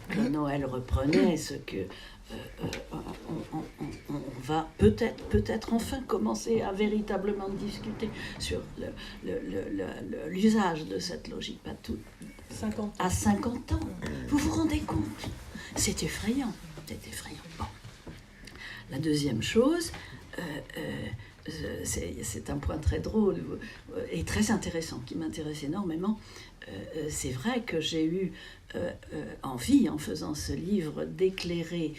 Claude Noël reprenait, ce que on va peut-être enfin commencer à véritablement discuter sur l'usage de cette logique Patou 50 ans. à 50 ans. Vous vous rendez compte? C'est effrayant. C'est effrayant. Bon. La deuxième chose, c'est un point très drôle et très intéressant qui m'intéresse énormément. C'est vrai que j'ai eu envie, en faisant ce livre, d'éclairer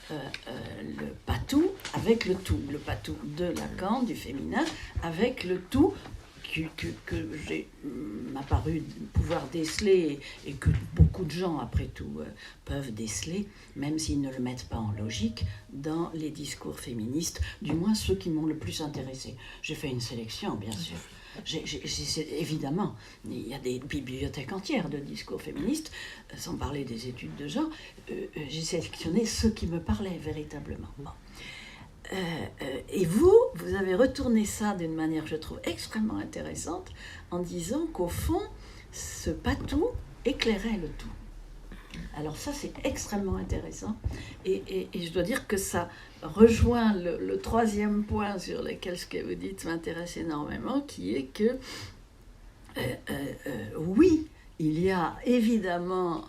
le patou avec le tout. Le patou de Lacan, du féminin, avec le tout que m'a paru pouvoir déceler et que beaucoup de gens, après tout, peuvent déceler, même s'ils ne le mettent pas en logique, dans les discours féministes, du moins ceux qui m'ont le plus intéressé. J'ai fait une sélection, bien sûr. Évidemment, il y a des bibliothèques entières de discours féministes, sans parler des études de genre. J'ai sélectionné ceux qui me parlaient véritablement. Bon. Et vous avez retourné ça d'une manière, je trouve, extrêmement intéressante, en disant qu'au fond, ce patou éclairait le tout. Alors ça, c'est extrêmement intéressant. Et je dois dire que ça rejoint le troisième point sur lequel ce que vous dites m'intéresse énormément, qui est que, oui, il y a évidemment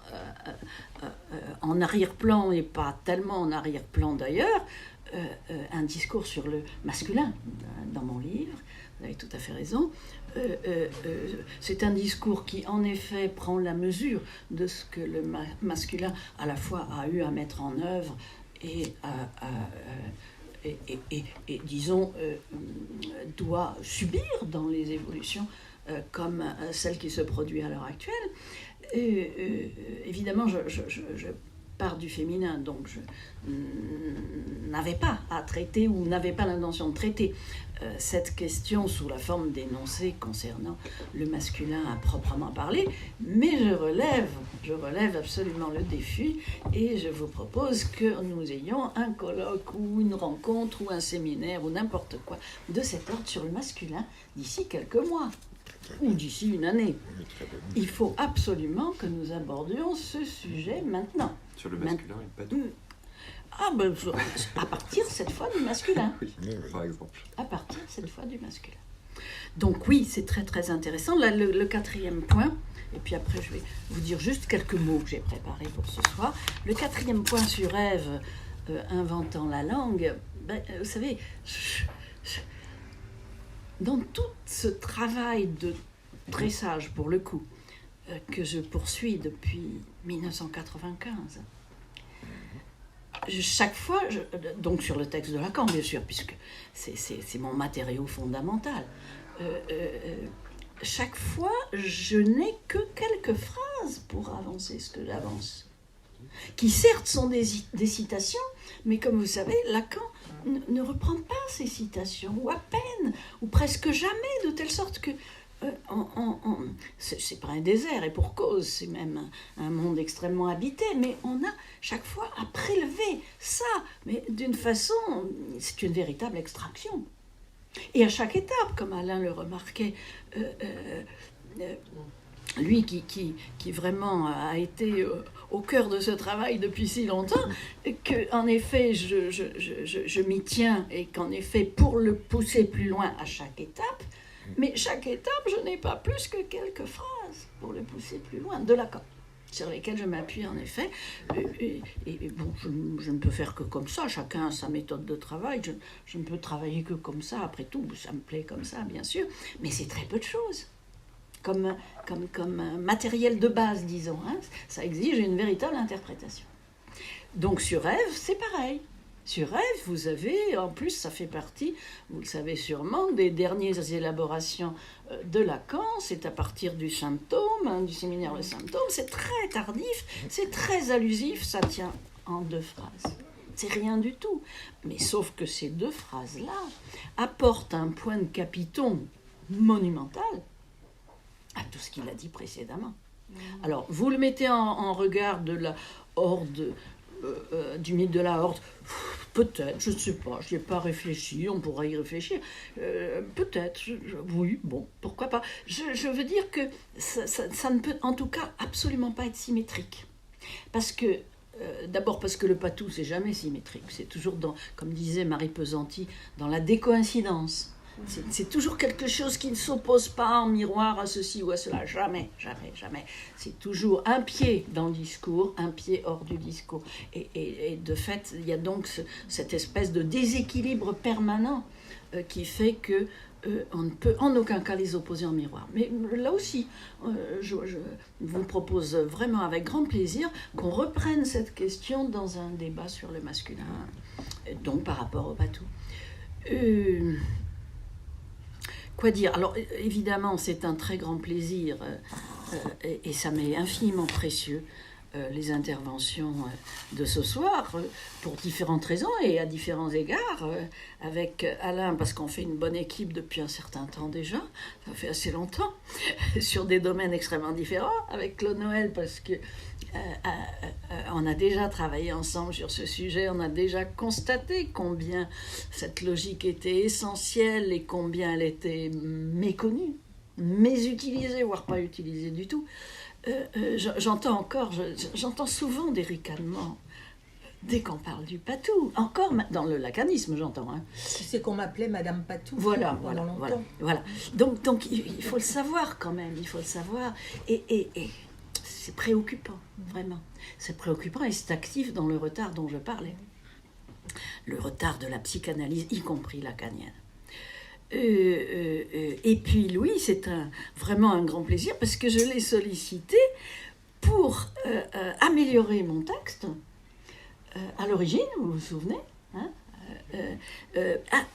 en arrière-plan, et pas tellement en arrière-plan d'ailleurs, un discours sur le masculin dans mon livre. Vous avez tout à fait raison. C'est un discours qui, en effet, prend la mesure de ce que le masculin, à la fois, a eu à mettre en œuvre et disons, doit subir dans les évolutions comme celle qui se produit à l'heure actuelle. Évidemment, je pars du féminin, donc je n'avais pas à traiter ou n'avais pas l'intention de traiter cette question sous la forme d'énoncés concernant le masculin à proprement parler, mais je relève absolument le défi et je vous propose que nous ayons un colloque ou une rencontre ou un séminaire ou n'importe quoi de cet ordre sur le masculin d'ici quelques mois ou d'ici une année. Il faut absolument que nous abordions ce sujet maintenant. Sur le masculin et pas tout. Ah ben, à partir cette fois du masculin. Oui, par exemple. À partir cette fois du masculin. Donc oui, c'est très très intéressant. Là, le quatrième point, et puis après je vais vous dire juste quelques mots que j'ai préparés pour ce soir. Le quatrième point sur Ève inventant la langue, vous savez, dans tout ce travail de dressage, pour le coup, que je poursuis depuis 1995, chaque fois, donc sur le texte de Lacan, bien sûr, puisque c'est mon matériau fondamental, chaque fois, je n'ai que quelques phrases pour avancer ce que j'avance, qui certes sont des citations, mais comme vous savez, Lacan ne reprend pas ces citations, ou à peine, ou presque jamais, de telle sorte que c'est pas un désert, et pour cause, c'est même un monde extrêmement habité, mais on a chaque fois à prélever ça, mais d'une façon, c'est une véritable extraction. Et à chaque étape, comme Alain le remarquait, lui qui vraiment a été au cœur de ce travail depuis si longtemps, qu'en effet je m'y tiens, et qu'en effet pour le pousser plus loin à chaque étape, mais chaque étape je n'ai pas plus que quelques phrases pour le pousser plus loin, de Lacan, sur lesquelles je m'appuie en effet, et bon, je ne peux faire que comme ça, chacun a sa méthode de travail, je ne peux travailler que comme ça, après tout, ça me plaît comme ça bien sûr, mais c'est très peu de choses. Comme matériel de base, disons. Hein. Ça exige une véritable interprétation. Donc sur Ève, c'est pareil. Sur Ève, vous avez, en plus, ça fait partie, vous le savez sûrement, des dernières élaborations de Lacan. C'est à partir du symptôme, hein, du séminaire Le Symptôme. C'est très tardif, c'est très allusif, ça tient en 2 phrases. C'est rien du tout. Mais sauf que ces 2 phrases-là apportent un point de capiton monumental à tout ce qu'il a dit précédemment. Alors, vous le mettez en regard de la horde du mythe de la Horde. Peut-être, je ne sais pas, je n'y ai pas réfléchi, on pourra y réfléchir. Peut-être, oui, bon, pourquoi pas. Je veux dire que ça ne peut en tout cas absolument pas être symétrique. Parce que, d'abord parce que le patou, c'est jamais symétrique. C'est toujours, comme disait Marie Pesanti, dans la décoïncidence. C'est toujours quelque chose qui ne s'oppose pas en miroir à ceci ou à cela. Jamais, jamais, jamais. C'est toujours un pied dans le discours, un pied hors du discours. Et de fait, il y a donc cette espèce de déséquilibre permanent qui fait que on ne peut en aucun cas les opposer en miroir. Mais là aussi, je vous propose vraiment avec grand plaisir qu'on reprenne cette question dans un débat sur le masculin, donc par rapport au patou. Quoi dire? Alors, évidemment, c'est un très grand plaisir et ça m'est infiniment précieux, les interventions de ce soir, pour différentes raisons et à différents égards. Avec Alain, parce qu'on fait une bonne équipe depuis un certain temps déjà, ça fait assez longtemps, sur des domaines extrêmement différents. Avec Claude Noël, parce que on a déjà travaillé ensemble sur ce sujet, on a déjà constaté combien cette logique était essentielle et combien elle était méconnue, mésutilisée, voire pas utilisée du tout. J'entends souvent des ricanements dès qu'on parle du patou. Encore dans le lacanisme, j'entends. Hein. C'est qu'on m'appelait Madame Patou. Voilà. Donc il faut le savoir quand même, il faut le savoir. Et c'est préoccupant, vraiment. C'est préoccupant et c'est actif dans le retard dont je parlais. Le retard de la psychanalyse, y compris lacanienne. Et puis Louis, c'est vraiment un grand plaisir parce que je l'ai sollicité pour améliorer mon texte à l'origine, vous vous souvenez, hein,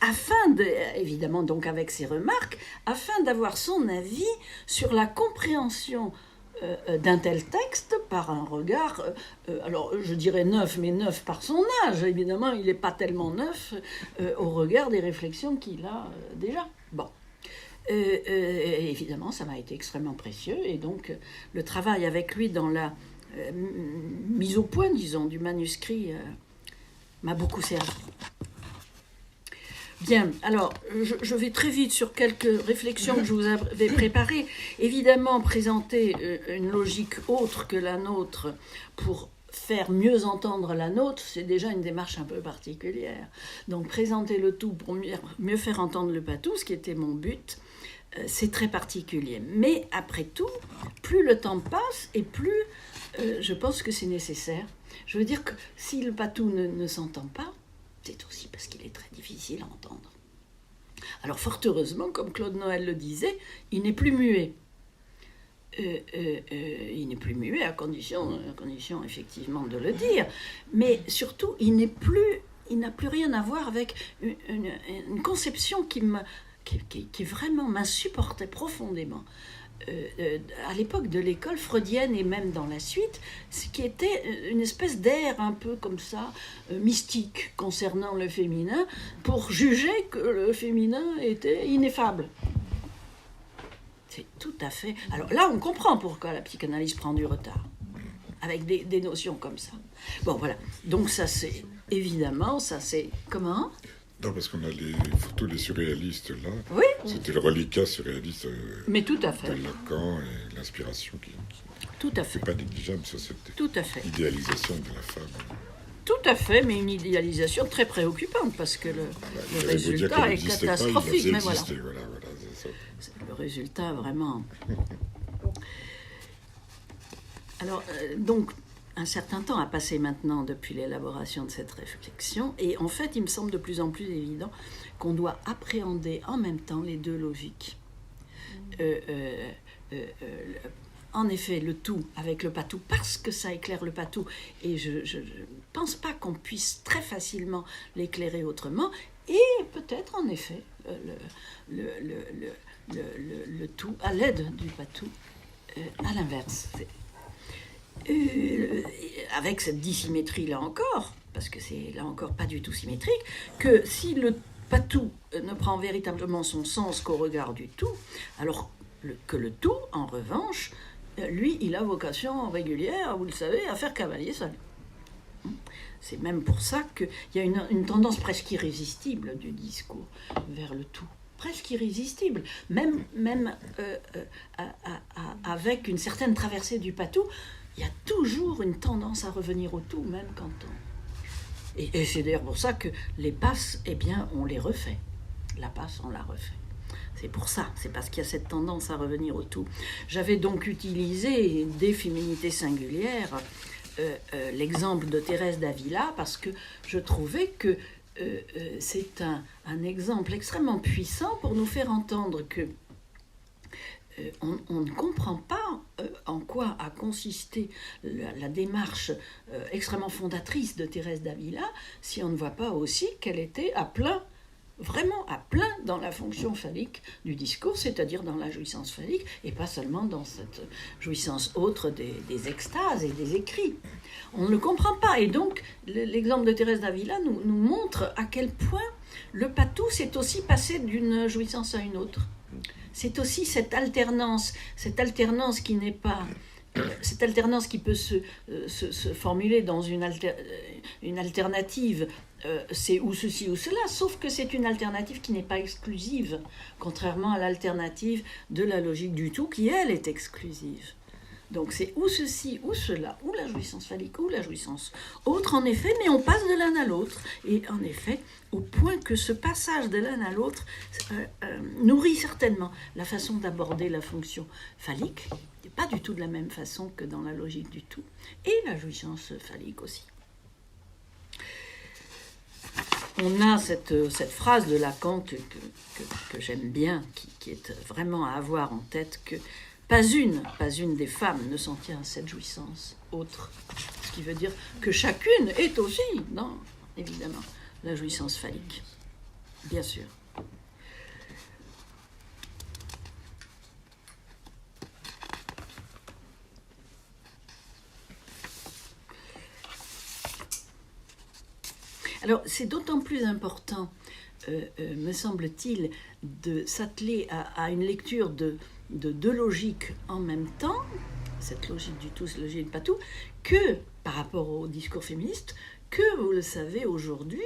afin évidemment donc avec ses remarques, afin d'avoir son avis sur la compréhension d'un tel texte par un regard, alors je dirais neuf, mais neuf par son âge. Évidemment, il n'est pas tellement neuf au regard des réflexions qu'il a déjà. Bon. Évidemment, ça m'a été extrêmement précieux. Et donc, le travail avec lui dans la mise au point, disons, du manuscrit m'a beaucoup servi. Bien, alors, je vais très vite sur quelques réflexions que je vous avais préparées. Évidemment, présenter une logique autre que la nôtre pour faire mieux entendre la nôtre, c'est déjà une démarche un peu particulière. Donc, présenter le tout pour mieux faire entendre le patou, ce qui était mon but, c'est très particulier. Mais après tout, plus le temps passe et plus je pense que c'est nécessaire. Je veux dire que si le patou ne s'entend pas, c'est aussi parce qu'il est très difficile à entendre. Alors fort heureusement, comme Claude Noël le disait, il n'est plus muet. Il n'est plus muet à condition effectivement de le dire, mais surtout il n'a plus rien à voir avec une conception qui vraiment m'insupportait profondément. À l'époque de l'école freudienne et même dans la suite, ce qui était une espèce d'air un peu comme ça, mystique concernant le féminin, pour juger que le féminin était ineffable. C'est tout à fait... Alors là, on comprend pourquoi la psychanalyse prend du retard, avec des notions comme ça. Bon, voilà. Donc ça, c'est... Évidemment, ça, c'est... Comment ? Non, parce qu'on a les photos des surréalistes là. Oui. C'était le reliquat surréaliste mais tout à fait. de Lacan et l'inspiration qui tout à fait. n'est pas négligeable sur cette tout à fait. idéalisation de la femme. Tout à fait, mais une idéalisation très préoccupante parce que le résultat est catastrophique. Mais voilà. Le résultat vraiment. Alors, donc, un certain temps a passé maintenant depuis l'élaboration de cette réflexion, et en fait, il me semble de plus en plus évident qu'on doit appréhender en même temps les deux logiques. En effet, le tout avec le patou, parce que ça éclaire le patou, et je ne pense pas qu'on puisse très facilement l'éclairer autrement, et peut-être en effet le tout à l'aide du patou, à l'inverse. Avec cette dissymétrie là encore, parce que c'est là encore pas du tout symétrique, que si le patou ne prend véritablement son sens qu'au regard du tout, alors que le tout, en revanche, lui, il a vocation régulière, vous le savez, à faire cavalier seul. C'est même pour ça qu'il y a une tendance presque irrésistible du discours vers le tout. Presque irrésistible, même avec une certaine traversée du patou, il y a toujours une tendance à revenir au tout, même quand on... Et c'est d'ailleurs pour ça que les passes, eh bien, on les refait. La passe, on la refait. C'est pour ça, c'est parce qu'il y a cette tendance à revenir au tout. J'avais donc utilisé des féminités singulières, l'exemple de Thérèse d'Avila, parce que je trouvais que c'est un exemple extrêmement puissant pour nous faire entendre que on ne comprend pas en quoi a consisté la démarche extrêmement fondatrice de Thérèse d'Avila si on ne voit pas aussi qu'elle était à plein, vraiment à plein dans la fonction phallique du discours, c'est-à-dire dans la jouissance phallique, et pas seulement dans cette jouissance autre des extases et des écrits. On ne le comprend pas, et donc l'exemple de Thérèse d'Avila nous montre à quel point le patou s'est aussi passé d'une jouissance à une autre. C'est aussi cette alternance qui n'est pas... cette alternance qui peut se formuler dans une alternative, c'est ou ceci ou cela, sauf que c'est une alternative qui n'est pas exclusive, contrairement à l'alternative de la logique du tout, qui, elle, est exclusive. Donc c'est ou ceci ou cela, ou la jouissance phallique ou la jouissance autre, en effet, mais on passe de l'un à l'autre. Et en effet, au point que ce passage de l'un à l'autre nourrit certainement la façon d'aborder la fonction phallique, pas du tout de la même façon que dans la logique du tout, et la jouissance phallique aussi. On a cette phrase de Lacan que j'aime bien, qui est vraiment à avoir en tête, que pas une des femmes ne s'en tient à cette jouissance autre. Ce qui veut dire que chacune est aussi dans, évidemment, la jouissance phallique. Bien sûr. Alors, c'est d'autant plus important, me semble-t-il, de s'atteler à une lecture de deux logiques en même temps, cette logique du tout, cette logique du pas tout, que par rapport au discours féministe, que vous le savez aujourd'hui,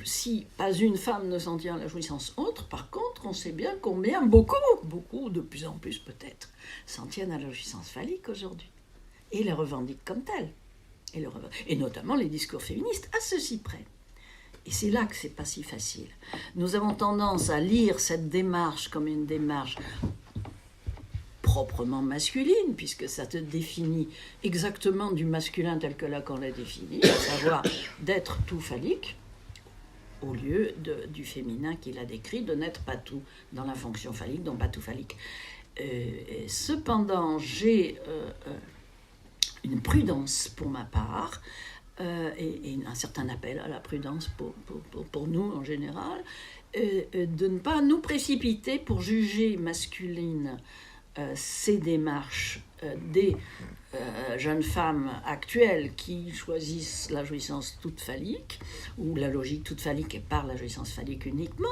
si pas une femme ne s'en tient à la jouissance autre, par contre, on sait bien combien, beaucoup, de plus en plus peut-être, s'en tiennent à la jouissance phallique aujourd'hui, et les revendiquent comme telle. Et notamment les discours féministes, à ceci près. Et c'est là que c'est pas si facile. Nous avons tendance à lire cette démarche comme une démarche proprement masculine, puisque ça te définit exactement du masculin tel que Lacan l'a défini, à savoir d'être tout phallique, au lieu du féminin qu'il a décrit, de n'être pas tout dans la fonction phallique, donc pas tout phallique. Cependant, j'ai une prudence pour ma part, et un certain appel à la prudence pour nous en général, de ne pas nous précipiter pour juger masculine ces démarches des jeunes femmes actuelles qui choisissent la jouissance toute phallique, ou la logique toute phallique et par la jouissance phallique uniquement,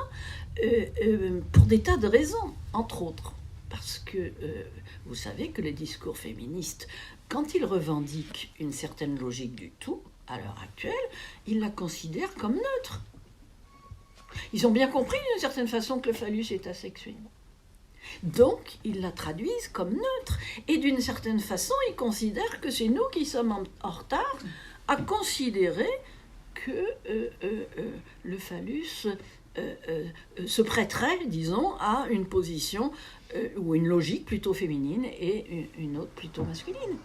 pour des tas de raisons, entre autres. Parce que vous savez que les discours féministes, quand ils revendiquent une certaine logique du tout, à l'heure actuelle, ils la considèrent comme neutre. Ils ont bien compris d'une certaine façon que le phallus est asexué. Donc, ils la traduisent comme neutre. Et d'une certaine façon, ils considèrent que c'est nous qui sommes en retard à considérer que le phallus se prêterait, disons, à une position ou une logique plutôt féminine et une autre plutôt masculine.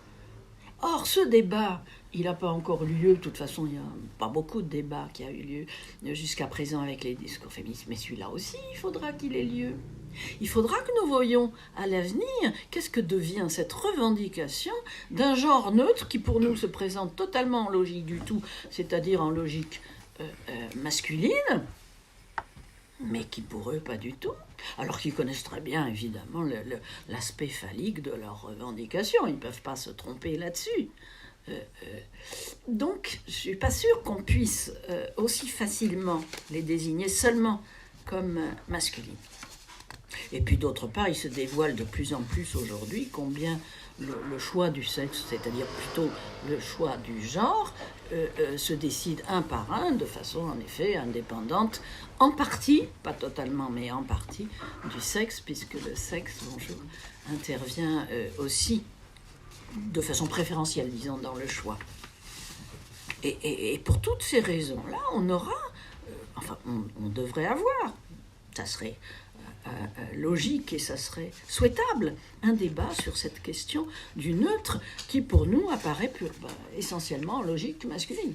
Or, ce débat, il n'a pas encore eu lieu. De toute façon, il n'y a pas beaucoup de débats qui a eu lieu jusqu'à présent avec les discours féministes. Mais celui-là aussi, il faudra qu'il ait lieu. Il faudra que nous voyions à l'avenir qu'est-ce que devient cette revendication d'un genre neutre qui pour nous se présente totalement en logique du tout, c'est-à-dire en logique masculine, mais qui pour eux pas du tout, alors qu'ils connaissent très bien évidemment l'aspect phallique de leur revendication, ils ne peuvent pas se tromper là-dessus. Donc je ne suis pas sûre qu'on puisse aussi facilement les désigner seulement comme masculines. Et puis d'autre part, il se dévoile de plus en plus aujourd'hui combien le choix du sexe, c'est-à-dire plutôt le choix du genre, se décide un par un, de façon en effet indépendante, en partie, pas totalement, mais en partie, du sexe, puisque le sexe, bonjour, intervient aussi de façon préférentielle, disons, dans le choix. Et pour toutes ces raisons-là, on aura, on devrait avoir, ça serait logique et ça serait souhaitable, un débat sur cette question du neutre qui pour nous apparaît essentiellement en logique masculine.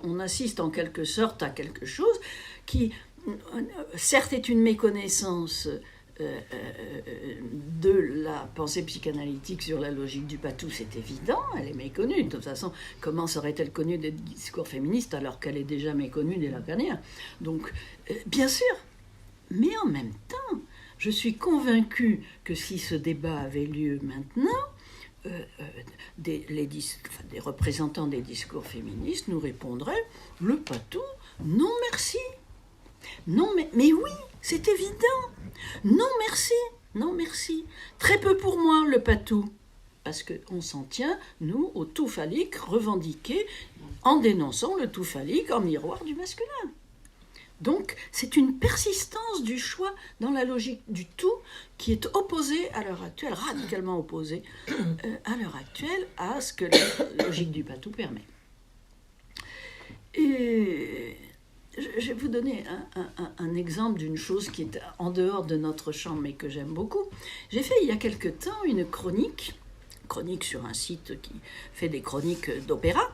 On assiste en quelque sorte à quelque chose qui, certes, est une méconnaissance de la pensée psychanalytique sur la logique du patou, c'est évident, elle est méconnue. De toute façon, comment serait-elle connue des discours féministes alors qu'elle est déjà méconnue des lacaniens? Donc, bien sûr, mais en même temps, je suis convaincue que si ce débat avait lieu maintenant, des représentants des discours féministes nous répondraient « Le patou, non merci ». Non, mais oui, c'est évident. Non, merci. Non, merci. Très peu pour moi, le patou. Parce qu'on s'en tient, nous, au tout phallique revendiqué en dénonçant le tout phallique en miroir du masculin. Donc, c'est une persistance du choix dans la logique du tout qui est opposée à l'heure actuelle, radicalement opposée à l'heure actuelle à ce que la logique du patou permet. Et je vais vous donner un exemple d'une chose qui est en dehors de notre champ, mais que j'aime beaucoup. J'ai fait il y a quelque temps une chronique sur un site qui fait des chroniques d'opéra,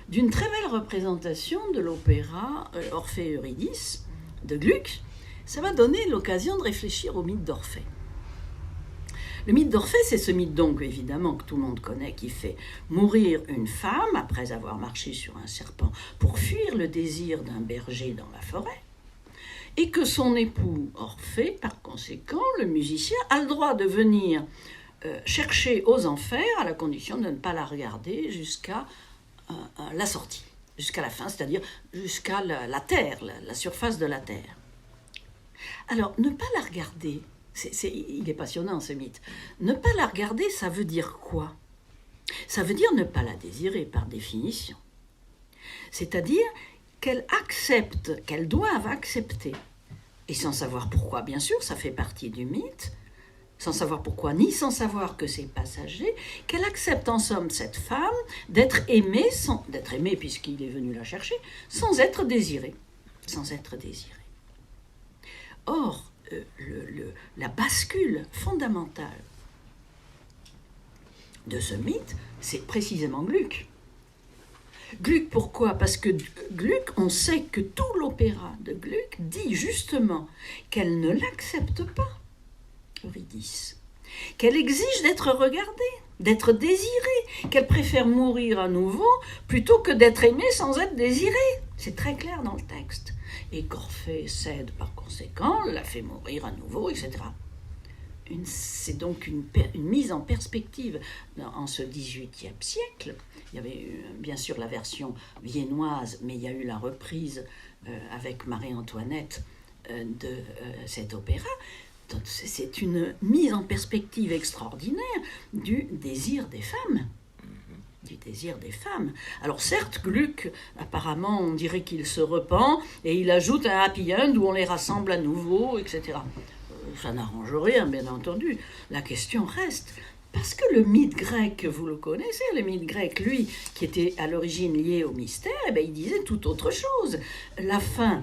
d'une très belle représentation de l'opéra Orphée et Eurydice de Gluck. Ça m'a donné l'occasion de réfléchir au mythe d'Orphée. Le mythe d'Orphée, c'est ce mythe donc évidemment que tout le monde connaît, qui fait mourir une femme après avoir marché sur un serpent pour fuir le désir d'un berger dans la forêt, et que son époux Orphée, par conséquent, le musicien, a le droit de venir chercher aux enfers à la condition de ne pas la regarder jusqu'à la sortie, jusqu'à la fin, c'est-à-dire jusqu'à la terre, la surface de la terre. Alors, ne pas la regarder, il est passionnant ce mythe. Ne pas la regarder, ça veut dire quoi? Ça veut dire ne pas la désirer par définition. C'est-à-dire qu'elle accepte, qu'elle doive accepter, et sans savoir pourquoi, bien sûr, ça fait partie du mythe, sans savoir pourquoi, ni sans savoir que c'est passager, qu'elle accepte en somme cette femme d'être aimée puisqu'il est venu la chercher, sans être désirée. Sans être désirée. Or, la bascule fondamentale de ce mythe, c'est précisément Gluck. Gluck, pourquoi? Parce que Gluck, on sait que tout l'opéra de Gluck dit justement qu'elle ne l'accepte pas, Eurydice, qu'elle exige d'être regardée, d'être désirée, qu'elle préfère mourir à nouveau plutôt que d'être aimée sans être désirée. C'est très clair dans le texte. Et qu'Orphée cède par conséquent, la fait mourir à nouveau, etc. C'est donc une mise en perspective en ce XVIIIe siècle. Il y avait bien sûr la version viennoise, mais il y a eu la reprise avec Marie-Antoinette de cet opéra. Donc, c'est une mise en perspective extraordinaire du désir des femmes. Du désir des femmes. Alors certes, Gluck, apparemment, on dirait qu'il se repent et il ajoute un happy end où on les rassemble à nouveau, etc. Ça n'arrange rien, bien entendu. La question reste, parce que le mythe grec, vous le connaissez, le mythe grec, lui, qui était à l'origine lié au mystère, eh bien, il disait tout autre chose. La fin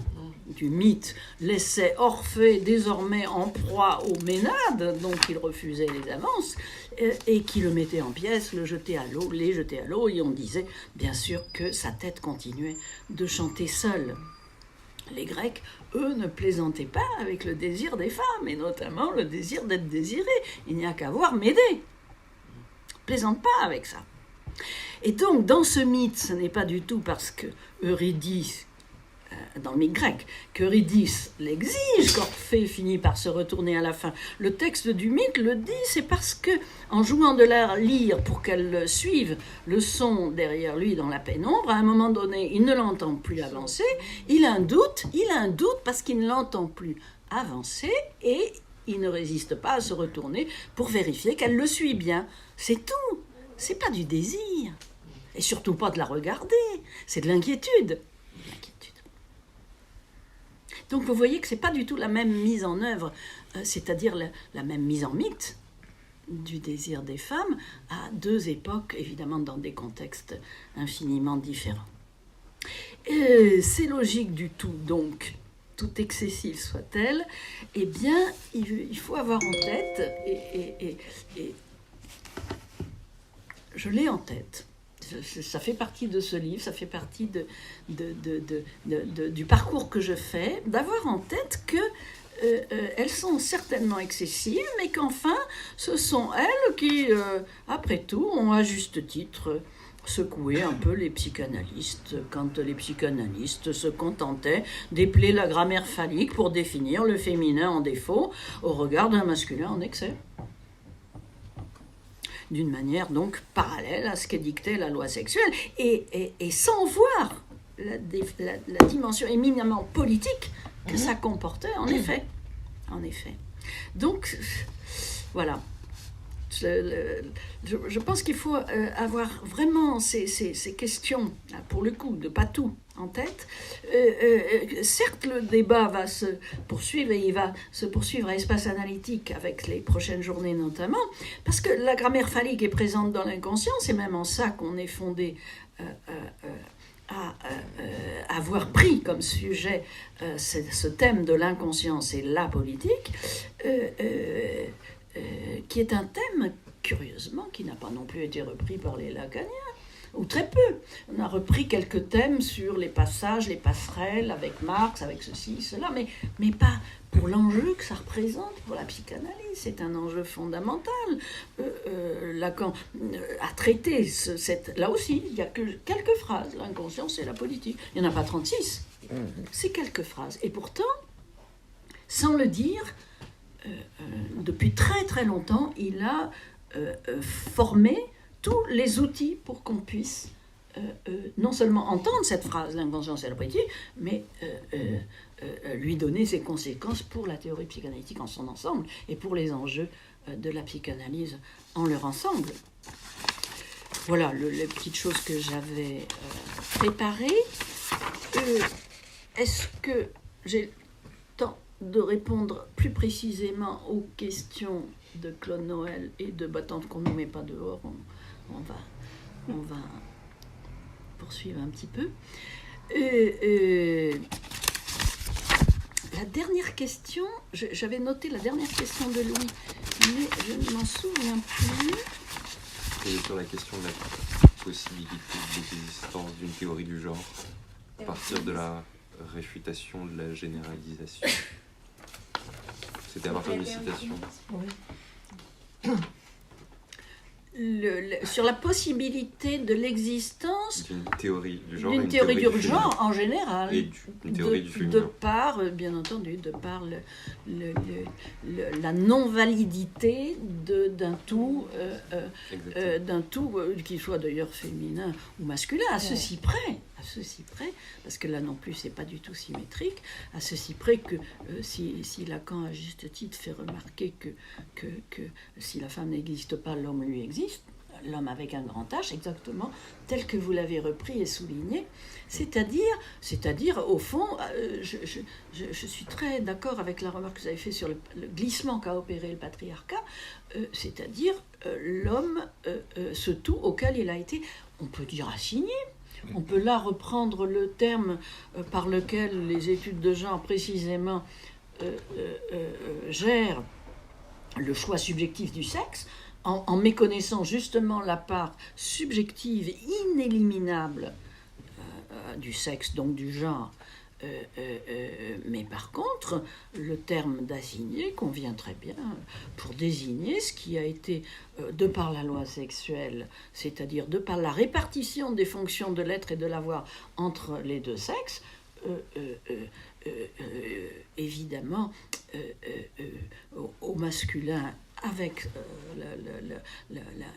du mythe laissait Orphée désormais en proie aux ménades, dont il refusait les avances, et qui le mettait en pièces, les jetait à l'eau, et on disait bien sûr que sa tête continuait de chanter seule. Les Grecs, eux, ne plaisantaient pas avec le désir des femmes, et notamment le désir d'être désiré. Il n'y a qu'à voir Médée. Plaisante pas avec ça. Et donc, dans ce mythe, ce n'est pas du tout parce que Eurydice dans le mythe grec, qu'Eurydice l'exige qu'Orphée finit par se retourner à la fin. Le texte du mythe le dit, c'est parce que, en jouant de la lyre pour qu'elle suive le son derrière lui dans la pénombre, à un moment donné, il ne l'entend plus avancer, il a un doute parce qu'il ne l'entend plus avancer, et il ne résiste pas à se retourner pour vérifier qu'elle le suit bien. C'est tout. C'est pas du désir. Et surtout pas de la regarder. C'est de l'inquiétude. Donc vous voyez que ce n'est pas du tout la même mise en œuvre, c'est-à-dire la même mise en mythe du désir des femmes à deux époques, évidemment dans des contextes infiniment différents. C'est logique du tout, donc, tout excessive soit-elle, eh bien, il faut avoir en tête, et je l'ai en tête, ça fait partie de ce livre, ça fait partie du parcours que je fais, d'avoir en tête que elles sont certainement excessives, mais qu'enfin, ce sont elles qui, après tout, ont à juste titre secoué un peu les psychanalystes, quand les psychanalystes se contentaient d'épeler la grammaire phallique pour définir le féminin en défaut au regard d'un masculin en excès. D'une manière donc parallèle à ce que dictait la loi sexuelle, et sans voir la dimension éminemment politique que ça comportait, en effet. Donc, voilà. Je pense qu'il faut avoir vraiment ces questions, pour le coup, de pas tout en tête. Certes, le débat va se poursuivre, et il va se poursuivre à espace analytique avec les prochaines journées notamment, parce que la grammaire phallique est présente dans l'inconscient, c'est même en ça qu'on est fondé à avoir pris comme sujet ce thème de l'inconscience et la politique, qui est un thème, curieusement, qui n'a pas non plus été repris par les lacaniens, ou très peu. On a repris quelques thèmes sur les passages, les passerelles, avec Marx, avec ceci, cela, mais pas pour l'enjeu que ça représente pour la psychanalyse. C'est un enjeu fondamental. Lacan a traité là aussi, il n'y a que quelques phrases. L'inconscience et la politique. Il n'y en a pas 36. C'est quelques phrases. Et pourtant, sans le dire, depuis très très longtemps, il a formé tous les outils pour qu'on puisse non seulement entendre cette phrase, l'inconscience et la politique, mais lui donner ses conséquences pour la théorie psychanalytique en son ensemble et pour les enjeux de la psychanalyse en leur ensemble. Voilà les petites choses que j'avais préparées. Est-ce que j'ai le temps de répondre plus précisément aux questions de Claude Noël et de tant qu'on ne nous met pas dehors, on va poursuivre un petit peu. La dernière question, j'avais noté la dernière question de Louis, mais je ne m'en souviens plus. C'est sur la question de la possibilité d'existence d'une théorie du genre à partir de la réfutation de la généralisation. C'était à partir d'une citation. Oui. Sur la possibilité de l'existence d'une théorie du genre, d'une théorie du genre en général, et une théorie du féminin. De par, bien entendu, de par la non-validité d'un tout, qui soit d'ailleurs féminin ou masculin, à ceci près, parce que là non plus c'est pas du tout symétrique, à ceci près que si Lacan à juste titre fait remarquer que si la femme n'existe pas, l'homme lui existe, l'homme avec un grand H, exactement tel que vous l'avez repris et souligné, c'est-à-dire au fond, je suis très d'accord avec la remarque que vous avez faite sur le glissement qu'a opéré le patriarcat, c'est-à-dire l'homme, ce tout auquel il a été, on peut dire, assigné. On peut là reprendre le terme par lequel les études de genre précisément gèrent le choix subjectif du sexe, en méconnaissant justement la part subjective inéliminable du sexe, donc du genre. Mais par contre, le terme d'assigné convient très bien pour désigner ce qui a été, de par la loi sexuelle, c'est-à-dire de par la répartition des fonctions de l'être et de l'avoir entre les deux sexes, évidemment au masculin avec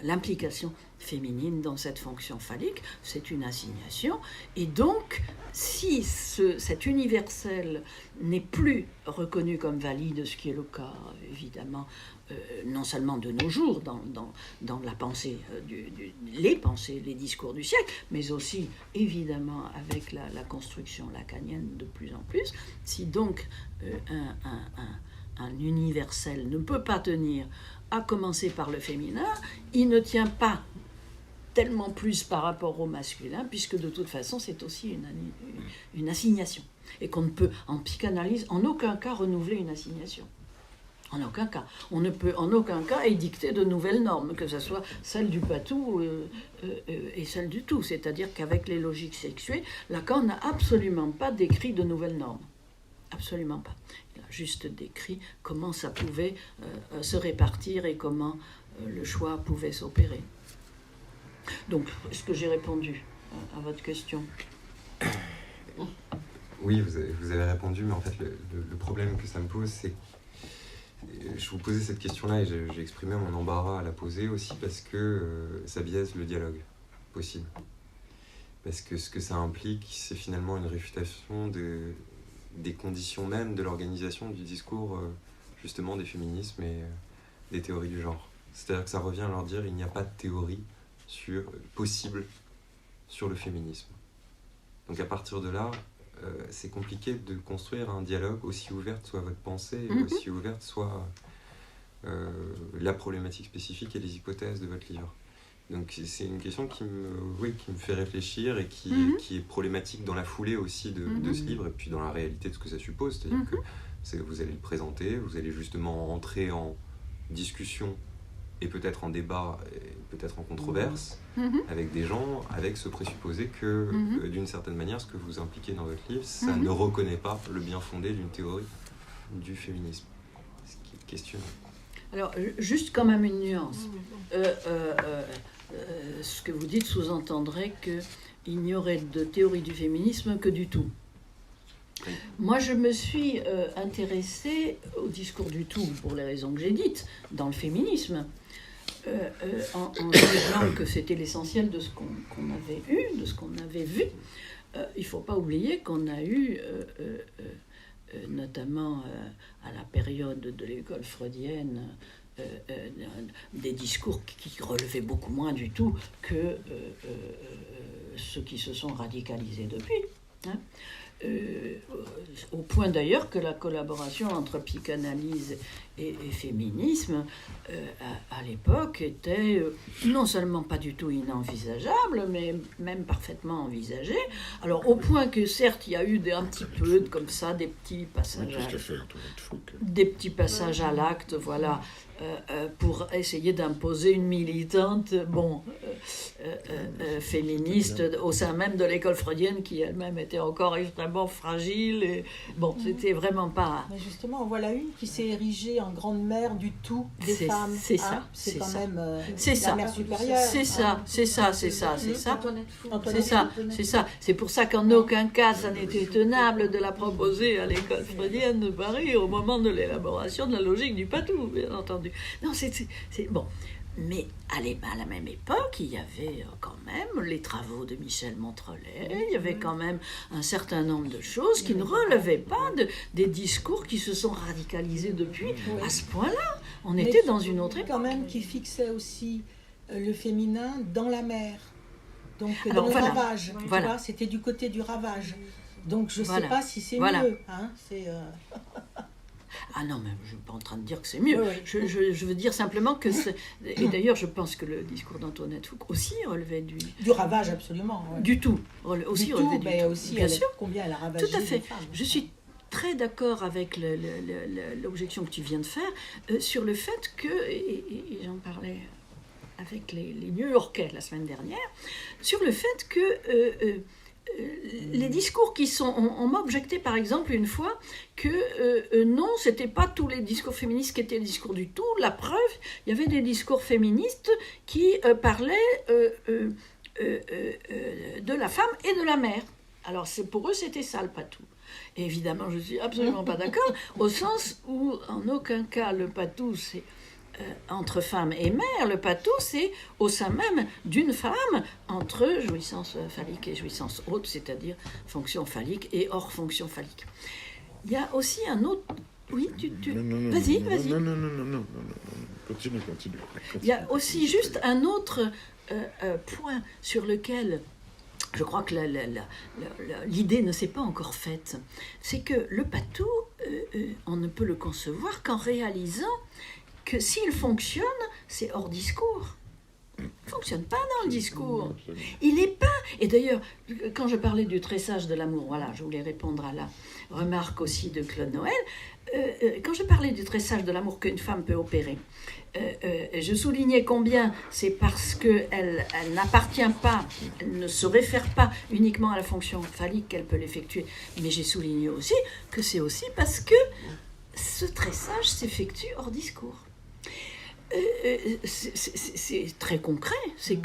l'implication féminine dans cette fonction phallique, c'est une assignation. Et donc, si cet universel n'est plus reconnu comme valide, ce qui est le cas, évidemment, non seulement de nos jours, dans la pensée, les pensées, les discours du siècle, mais aussi, évidemment, avec la construction lacanienne de plus en plus, si donc un universel ne peut pas tenir, à commencer par le féminin, il ne tient pas tellement plus par rapport au masculin, puisque de toute façon, c'est aussi une assignation. Et qu'on ne peut, en psychanalyse, en aucun cas renouveler une assignation. En aucun cas. On ne peut en aucun cas édicter de nouvelles normes, que ce soit celle du patou et celle du tout. C'est-à-dire qu'avec les logiques sexuées, Lacan n'a absolument pas décrit de nouvelles normes. Absolument pas. Il a juste décrit comment ça pouvait se répartir et comment le choix pouvait s'opérer. Donc, est-ce que j'ai répondu à votre question ? Oui, vous avez répondu, mais en fait, le problème que ça me pose, c'est je vous posais cette question-là et j'ai exprimé mon embarras à la poser aussi parce que ça biaise le dialogue possible. Parce que ce que ça implique, c'est finalement une réfutation des conditions même de l'organisation du discours, justement, des féminismes et des théories du genre. C'est-à-dire que ça revient à leur dire qu'il n'y a pas de théorie possible sur le féminisme. Donc à partir de là, c'est compliqué de construire un dialogue aussi ouverte soit votre pensée, et aussi ouverte soit la problématique spécifique et les hypothèses de votre livre. Donc c'est une question qui me fait réfléchir et qui est problématique dans la foulée aussi de ce livre et puis dans la réalité de ce que ça suppose. C'est-à-dire que vous allez le présenter, vous allez justement entrer en discussion et peut-être en débat, et peut-être en controverse avec des gens, avec ce présupposé que, d'une certaine manière, ce que vous impliquez dans votre livre, ça ne reconnaît pas le bien fondé d'une théorie du féminisme. Ce qui est questionnant. Alors, juste quand même une nuance. Ce que vous dites sous-entendrait qu'il n'y aurait de théorie du féminisme que du tout. Moi, je me suis intéressée au discours du tout, pour les raisons que j'ai dites, dans le féminisme, en disant que c'était l'essentiel de ce qu'on avait eu, de ce qu'on avait vu. Il ne faut pas oublier qu'on a eu, notamment à la période de l'école freudienne, des discours qui relevaient beaucoup moins du tout que ceux qui se sont radicalisés depuis. Hein. Au point d'ailleurs que la collaboration entre psychanalyse et féminisme à l'époque était non seulement pas du tout inenvisageable, mais même parfaitement envisagée. Alors au point que certes il y a eu un petit peu comme ça des petits passages, des petits passages à l'acte, voilà. Pour essayer d'imposer une militante féministe au sein même de l'école freudienne qui elle-même était encore extrêmement fragile. Et, c'était vraiment pas... Mais justement, voilà une qui s'est érigée en grande mère du tout des femmes. C'est ça. C'est quand même la mère supérieure. C'est ça. C'est pour ça qu'en aucun cas ça n'était tenable de la proposer à l'école freudienne de Paris au moment de l'élaboration de la logique du patou, bien entendu. Non, c'est bon. Mais à la même époque, il y avait quand même les travaux de Michel Montrellet, il y avait quand même un certain nombre de choses qui ne relevaient pas des discours qui se sont radicalisés depuis à ce point-là. On était dans une autre époque. Quand même qui fixait aussi le féminin dans la mer. Donc dans le ravage. Tu vois, c'était du côté du ravage. Donc je ne sais pas si c'est mieux. Hein, Ah non, mais je ne suis pas en train de dire que c'est mieux. Oui. Je veux dire simplement que c'est... Et d'ailleurs, je pense que le discours d'Antoinette Fouque aussi relevait du ravage, absolument. Ouais. Du tout. Aussi relevait du tout. Aussi, bien sûr. Combien elle a ravagé. Tout à fait. Les femmes. Je suis très d'accord avec l'objection que tu viens de faire sur le fait que, et j'en parlais avec les New-Yorkais la semaine dernière, sur le fait que... les discours qui sont... On m'a objecté par exemple une fois que non, c'était pas tous les discours féministes qui étaient les discours du tout. La preuve, il y avait des discours féministes qui parlaient de la femme et de la mère. Alors pour eux, c'était ça le patou. Et évidemment, je ne suis absolument pas d'accord, au sens où en aucun cas le patou, c'est entre femme et mère. Le patou, c'est au sein même d'une femme, entre jouissance phallique et jouissance haute, c'est-à-dire fonction phallique et hors fonction phallique. Il y a aussi un autre... Oui, Vas-y. Non. Continue. Il y a aussi juste un autre point sur lequel je crois que l'idée ne s'est pas encore faite. C'est que le patou, on ne peut le concevoir qu'en réalisant que s'il fonctionne, c'est hors discours. Il ne fonctionne pas dans le discours. Il n'est pas... Et d'ailleurs, quand je parlais du tressage de l'amour, voilà, je voulais répondre à la remarque aussi de Claude Noël, quand je parlais du tressage de l'amour qu'une femme peut opérer, je soulignais combien c'est parce qu'elle n'appartient pas, elle ne se réfère pas uniquement à la fonction phallique qu'elle peut l'effectuer, mais j'ai souligné aussi que c'est aussi parce que ce tressage s'effectue hors discours. C'est très concret, c'est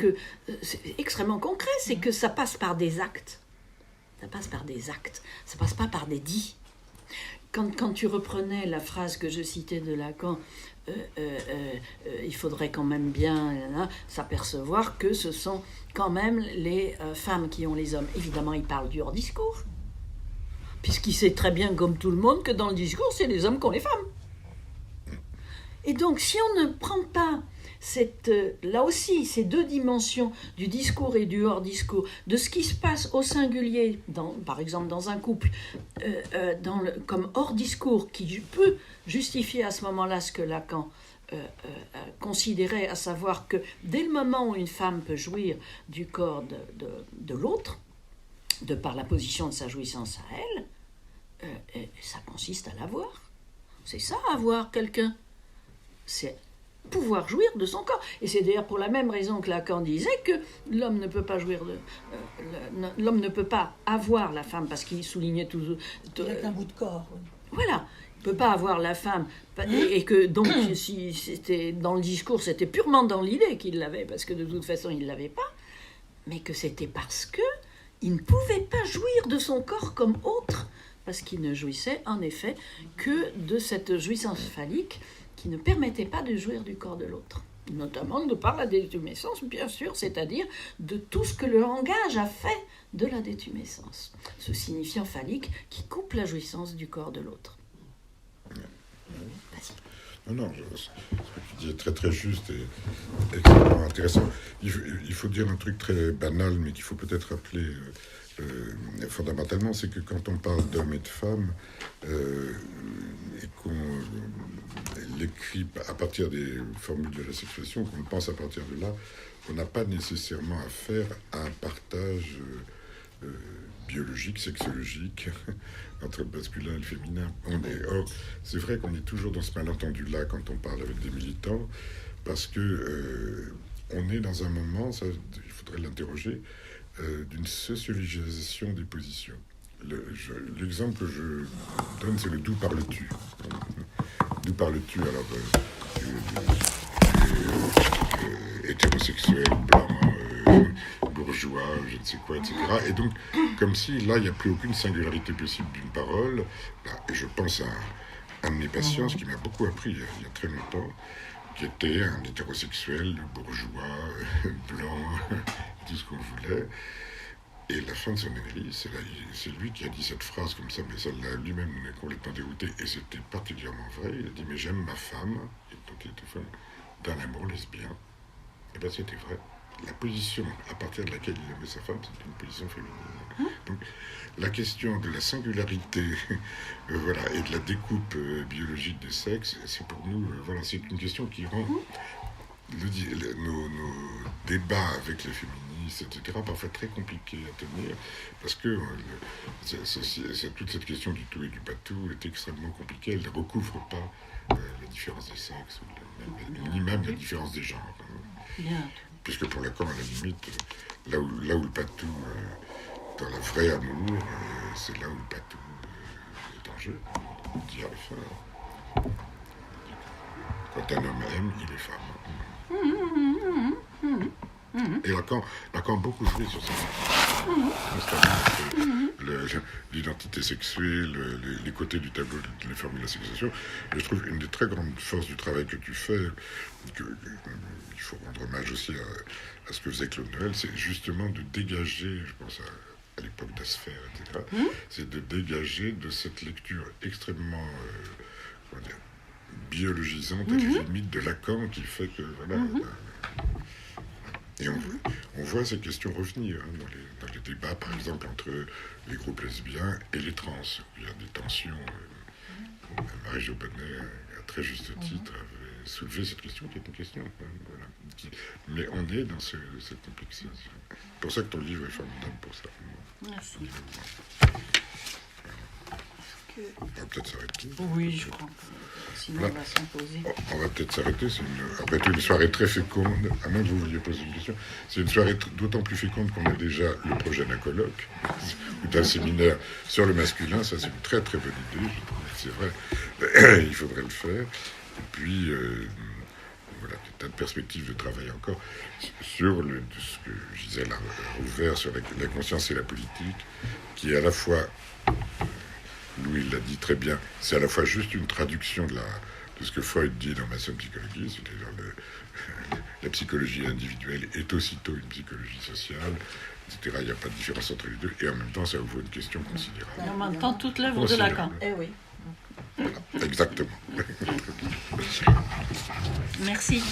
extrêmement concret, c'est que ça passe par des actes. Ça passe par des actes, ça passe pas par des dits. Quand tu reprenais la phrase que je citais de Lacan, il faudrait quand même bien s'apercevoir que ce sont quand même les femmes qui ont les hommes. Évidemment, il parle du hors-discours, puisqu'il sait très bien, comme tout le monde, que dans le discours, c'est les hommes qui ont les femmes. Et donc, si on ne prend pas là aussi, ces deux dimensions du discours et du hors-discours, de ce qui se passe au singulier, par exemple dans un couple, comme hors-discours, qui peut justifier à ce moment-là ce que Lacan considérait, à savoir que dès le moment où une femme peut jouir du corps de l'autre, de par la position de sa jouissance à elle, ça consiste à l'avoir. C'est ça, avoir quelqu'un. C'est pouvoir jouir de son corps. Et c'est d'ailleurs pour la même raison que Lacan disait que l'homme ne peut pas l'homme ne peut pas avoir la femme, parce qu'il soulignait tout. Il n'a qu'un bout de corps. Oui. Voilà. Il ne peut pas avoir la femme. Et que donc, si c'était dans le discours, c'était purement dans l'idée qu'il l'avait, parce que de toute façon, il ne l'avait pas. Mais que c'était parce que il ne pouvait pas jouir de son corps comme autre, parce qu'il ne jouissait en effet que de cette jouissance phallique qui ne permettait pas de jouir du corps de l'autre, notamment de par la détumescence, bien sûr, c'est-à-dire de tout ce que le langage a fait de la détumescence, ce signifiant phallique qui coupe la jouissance du corps de l'autre. Vas-y. Non, ce que tu dis est très très juste et extrêmement intéressant. Il faut dire un truc très banal, mais qu'il faut peut-être rappeler fondamentalement, c'est que quand on parle d'hommes et de femmes, et qu'on l'écrit à partir des formules de la sexuation, qu'on pense à partir de là, on n'a pas nécessairement affaire à un partage biologique, sexologique, entre le masculin et le féminin. Or, c'est vrai qu'on est toujours dans ce malentendu-là quand on parle avec des militants, parce que on est dans un moment, ça, il faudrait l'interroger, d'une sociologisation des positions. L'exemple que je donne, c'est le d'où parles-tu. D'où parles-tu alors hétérosexuel, blanc, bourgeois, je ne sais quoi, etc. Et donc, comme si là, il n'y a plus aucune singularité possible d'une parole. Là, et je pense à un de mes patients, ce qui m'a beaucoup appris il y a très longtemps, qui était un hétérosexuel, bourgeois, blanc, tout ce qu'on voulait. Et la fin de son analyse, c'est lui qui a dit cette phrase comme ça, mais ça l'a lui-même complètement dérouté, et c'était particulièrement vrai. Il a dit, mais j'aime ma femme, et donc il était femme, d'un amour lesbien. Et bien c'était vrai. La position à partir de laquelle il aimait sa femme, c'était une position féminine. Donc la question de la singularité voilà, et de la découpe biologique des sexes, c'est pour nous, voilà, c'est une question qui rend nos débats avec les féministes, etc., parfois très compliqués à tenir, parce que toute cette question du tout et du pas tout est extrêmement compliquée, elle ne recouvre pas la différence des sexes, ni même la différence des genres. Puisque pour Lacan, à la limite, là où le patou, dans la vraie amour, c'est là où le patou est en jeu, dit à la fin. Quand un homme aime, il est femme. Et Lacan a beaucoup joué sur ça. l'identité sexuée, les côtés du tableau de les formes de la civilisation. Et je trouve une des très grandes forces du travail que tu fais, il faut rendre hommage aussi à ce que faisait Claude Noël, c'est justement de dégager, je pense à l'époque d'Asfer, etc., c'est de dégager de cette lecture extrêmement biologisante et limite de Lacan qui fait que voilà. Et on voit ces questions revenir dans les débats, par exemple, entre les groupes lesbiens et les trans. Il y a des tensions. Marie-Jo Bonnet, à très juste titre, avait soulevé cette question qui est une question. Voilà, mais on est dans cette complexité. C'est pour ça que ton livre est formidable pour ça. Merci. On va peut-être s'arrêter. Oui, je crois. Sinon, on va s'imposer. On va peut-être s'arrêter. Après tout, une soirée très féconde. À moins que vous vouliez poser une question. C'est une soirée d'autant plus féconde qu'on a déjà le projet d'un colloque ou d'un séminaire sur le masculin. Ça, c'est une très très bonne idée. Je trouve que c'est vrai. Il faudrait le faire. Et puis, voilà, des tas de perspectives de travail encore sur ce que Gisèle a ouvert sur la conscience et la politique, qui est à la fois... Louis l'a dit très bien, c'est à la fois juste une traduction de ce que Freud dit dans Mason Psychologie, c'est-à-dire la psychologie individuelle est aussitôt une psychologie sociale, etc. Il n'y a pas de différence entre les deux, et en même temps, ça ouvre une question considérable. Et en même temps, toute l'œuvre de Lacan. Eh oui. Voilà, exactement. Merci.